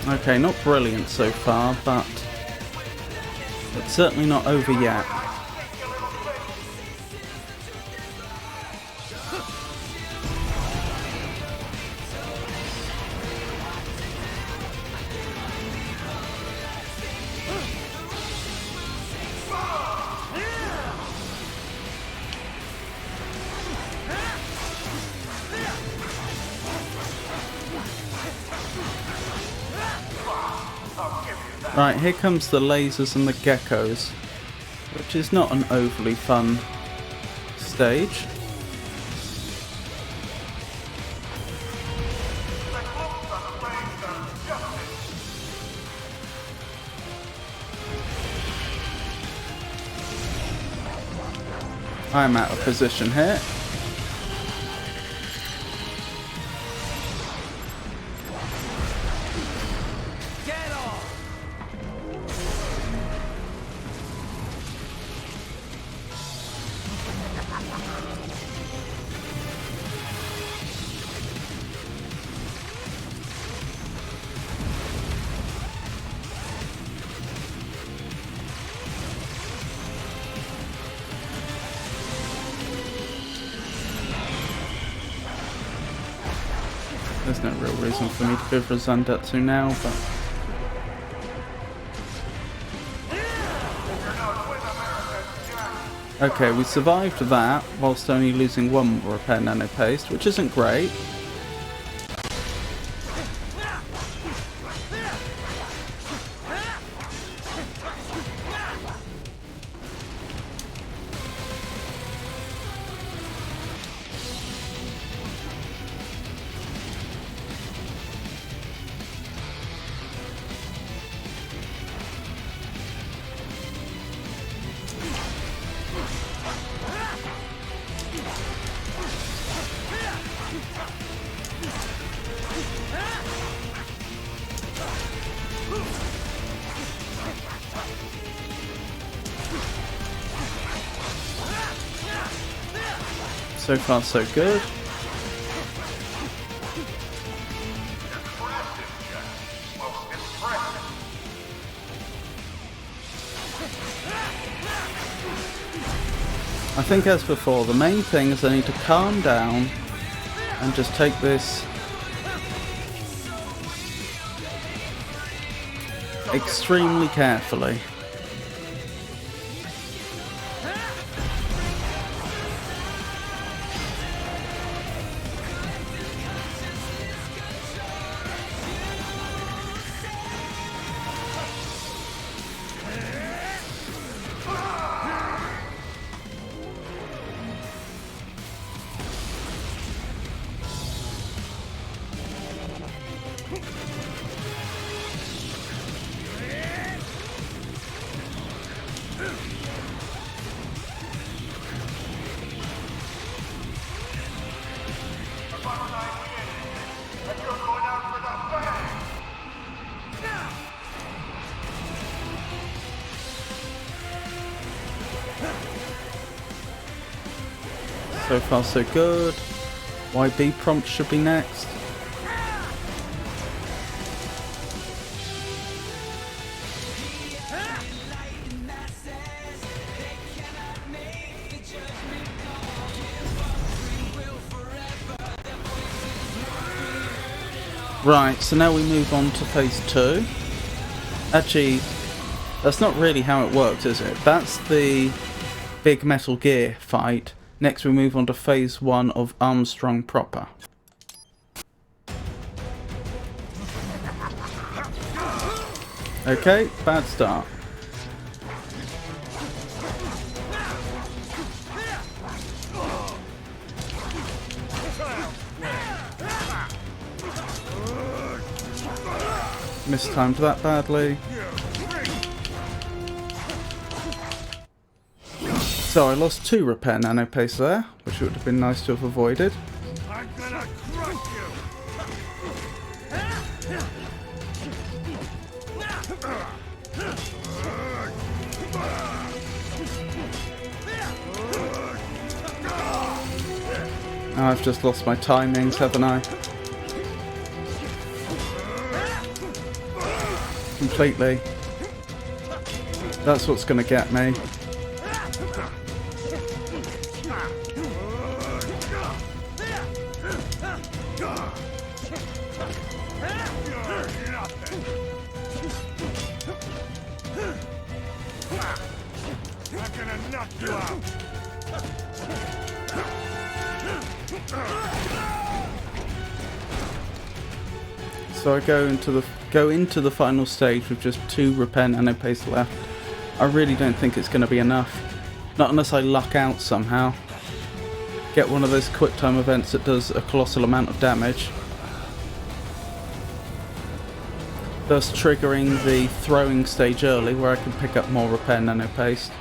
Okay, not brilliant so far, but it's certainly not over yet. Right, here comes the lasers and the geckos, which is not an overly fun stage. I'm out of position here. There's no real reason for me to go for a Zandatsu now, but... Okay, we survived that, whilst only losing one repair nano paste, which isn't great. So far, so good. I think as before, the main thing is I need to calm down and just take this extremely carefully. So far so good. YB prompt should be next. Right, so now we move on to phase 2. Actually, that's not really how it works, is it? That's the big Metal Gear fight. Next we move on to phase 1 of Armstrong proper. Okay, bad start. Mistimed that badly. So I lost 2 repair nano paste there, which would have been nice to have avoided. I'm gonna crush you! Oh, I've just lost my timings, haven't I? Completely. That's what's gonna get me. I'm gonna knock you out! So I go into the final stage with just 2 repair nano paste left. I really don't think it's going to be enough. Not unless I luck out somehow. Get one of those quick time events that does a colossal amount of damage. Thus triggering the throwing stage early where I can pick up more repair nano paste.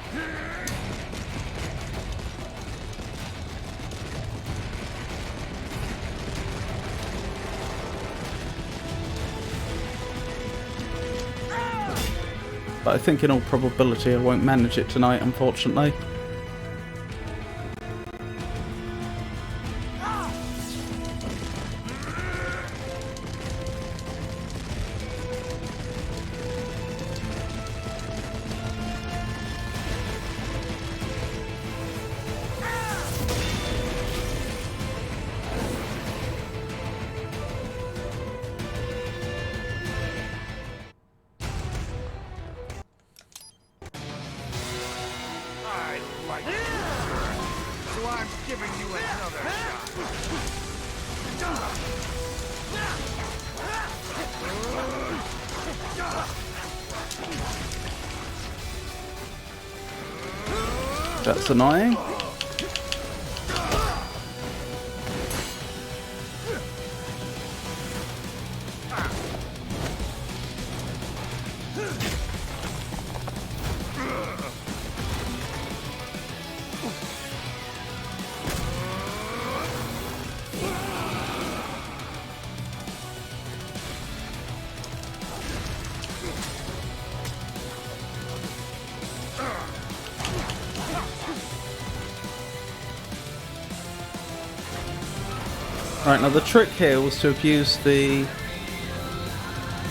But I think in all probability I won't manage it tonight, unfortunately. So I'm giving you another shot. That's annoying. Right, now the trick here was to abuse the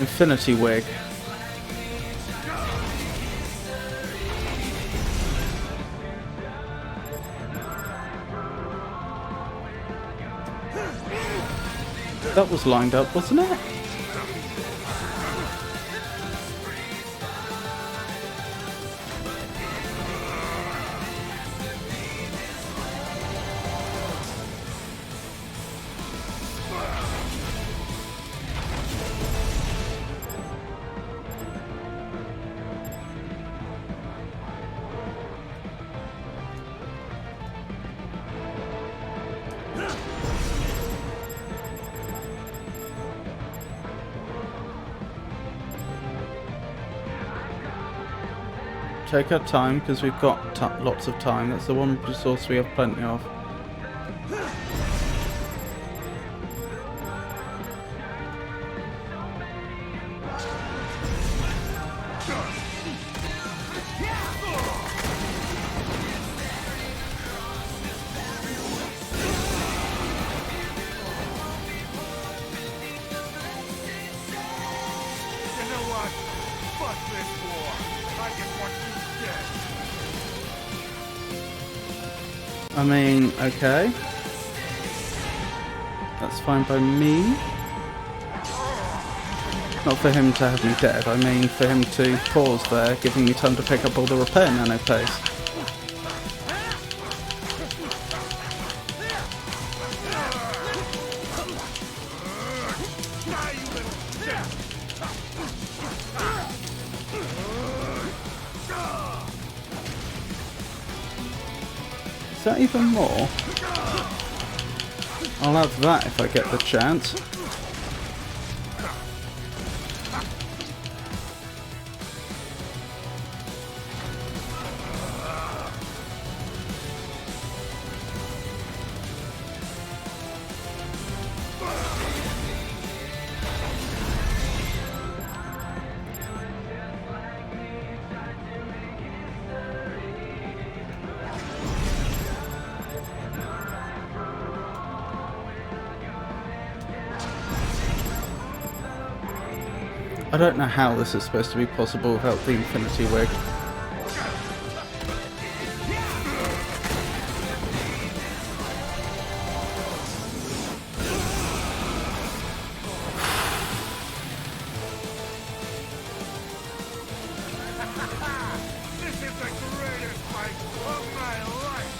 Infinity Wig. That was lined up, wasn't it? Take our time because we've got lots of time. That's the one resource we have plenty of. I mean, okay. That's fine by me. Not for him to have me dead, I mean for him to pause there, giving me time to pick up all the repair nano paste. Is that even more? I'll have that if I get the chance. I don't know how this is supposed to be possible without the Infinity Wig. This is the greatest fight of my life!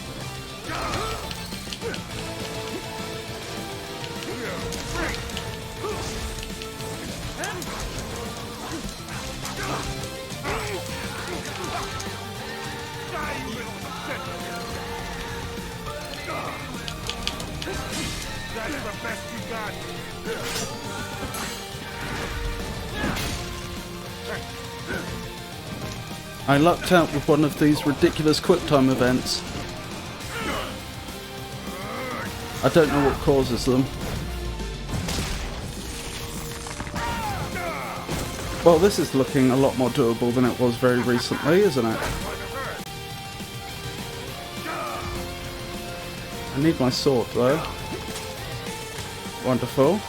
That's the best you got! I lucked out with one of these ridiculous QuickTime events. I don't know what causes them. Well, this is looking a lot more doable than it was very recently, isn't it? I need my sword though. Wonderful.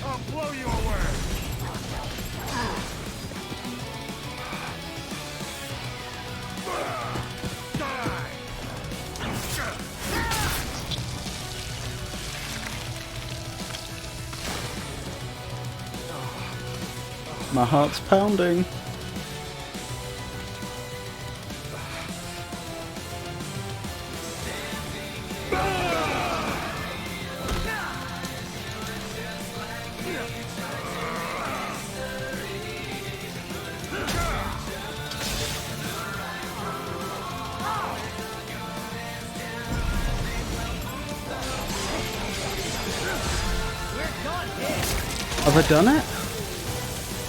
I'll blow you away! My heart's pounding. Have I done it?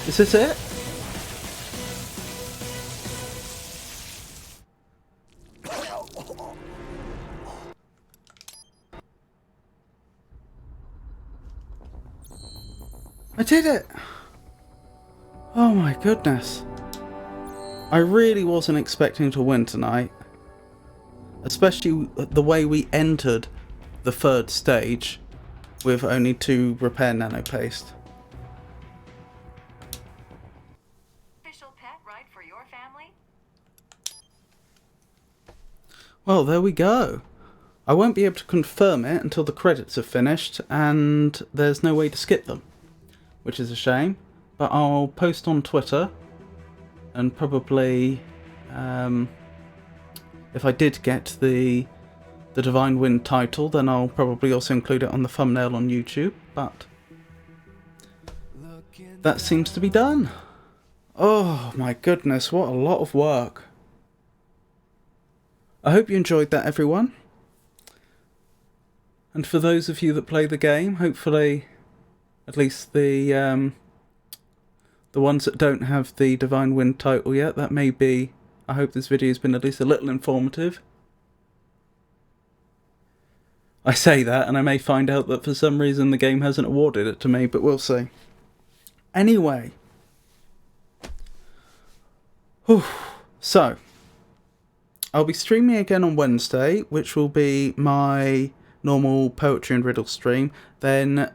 Is this it? I did it! Oh my goodness. I really wasn't expecting to win tonight. Especially the way we entered the third stage with only 2 repair nano paste. Official pet right for your family? Well, there we go. I won't be able to confirm it until the credits are finished, and there's no way to skip them, which is a shame. But I'll post on Twitter, and probably, if I did get the Divine Wind title, then I'll probably also include it on the thumbnail on YouTube, but that seems to be done. Oh my goodness, what a lot of work. I hope you enjoyed that, everyone. And for those of you that play the game, hopefully, at least the ones that don't have the Divine Wind title yet, that may be, I hope this video has been at least a little informative. I say that, and I may find out that for some reason the game hasn't awarded it to me, but we'll see. Anyway, Whew. So, I'll be streaming again on Wednesday, which will be my normal poetry and riddle stream. Then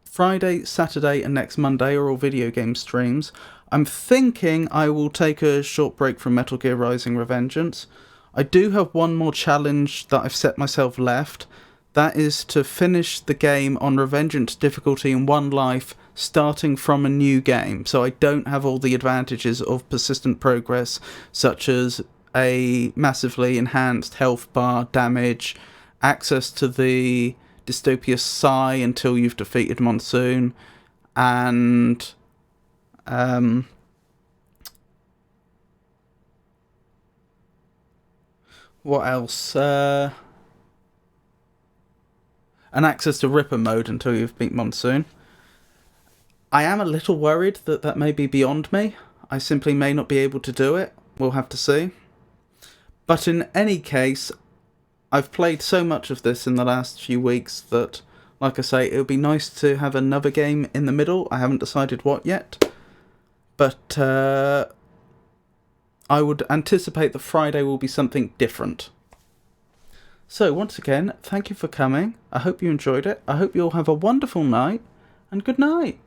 Friday, Saturday and next Monday are all video game streams. I'm thinking I will take a short break from Metal Gear Rising: Revengeance. I do have one more challenge that I've set myself left. That is to finish the game on Revengeance difficulty in one life, starting from a new game. So I don't have all the advantages of persistent progress, such as a massively enhanced health bar, damage, access to the Dystopia Psi until you've defeated Monsoon, and what else? And access to Ripper mode until you've beat Monsoon. I am a little worried that that may be beyond me. I simply may not be able to do it. We'll have to see. But in any case, I've played so much of this in the last few weeks that, like I say, it would be nice to have another game in the middle. I haven't decided what yet. But I would anticipate that Friday will be something different. So, once again, thank you for coming. I hope you enjoyed it. I hope you all have a wonderful night, and good night.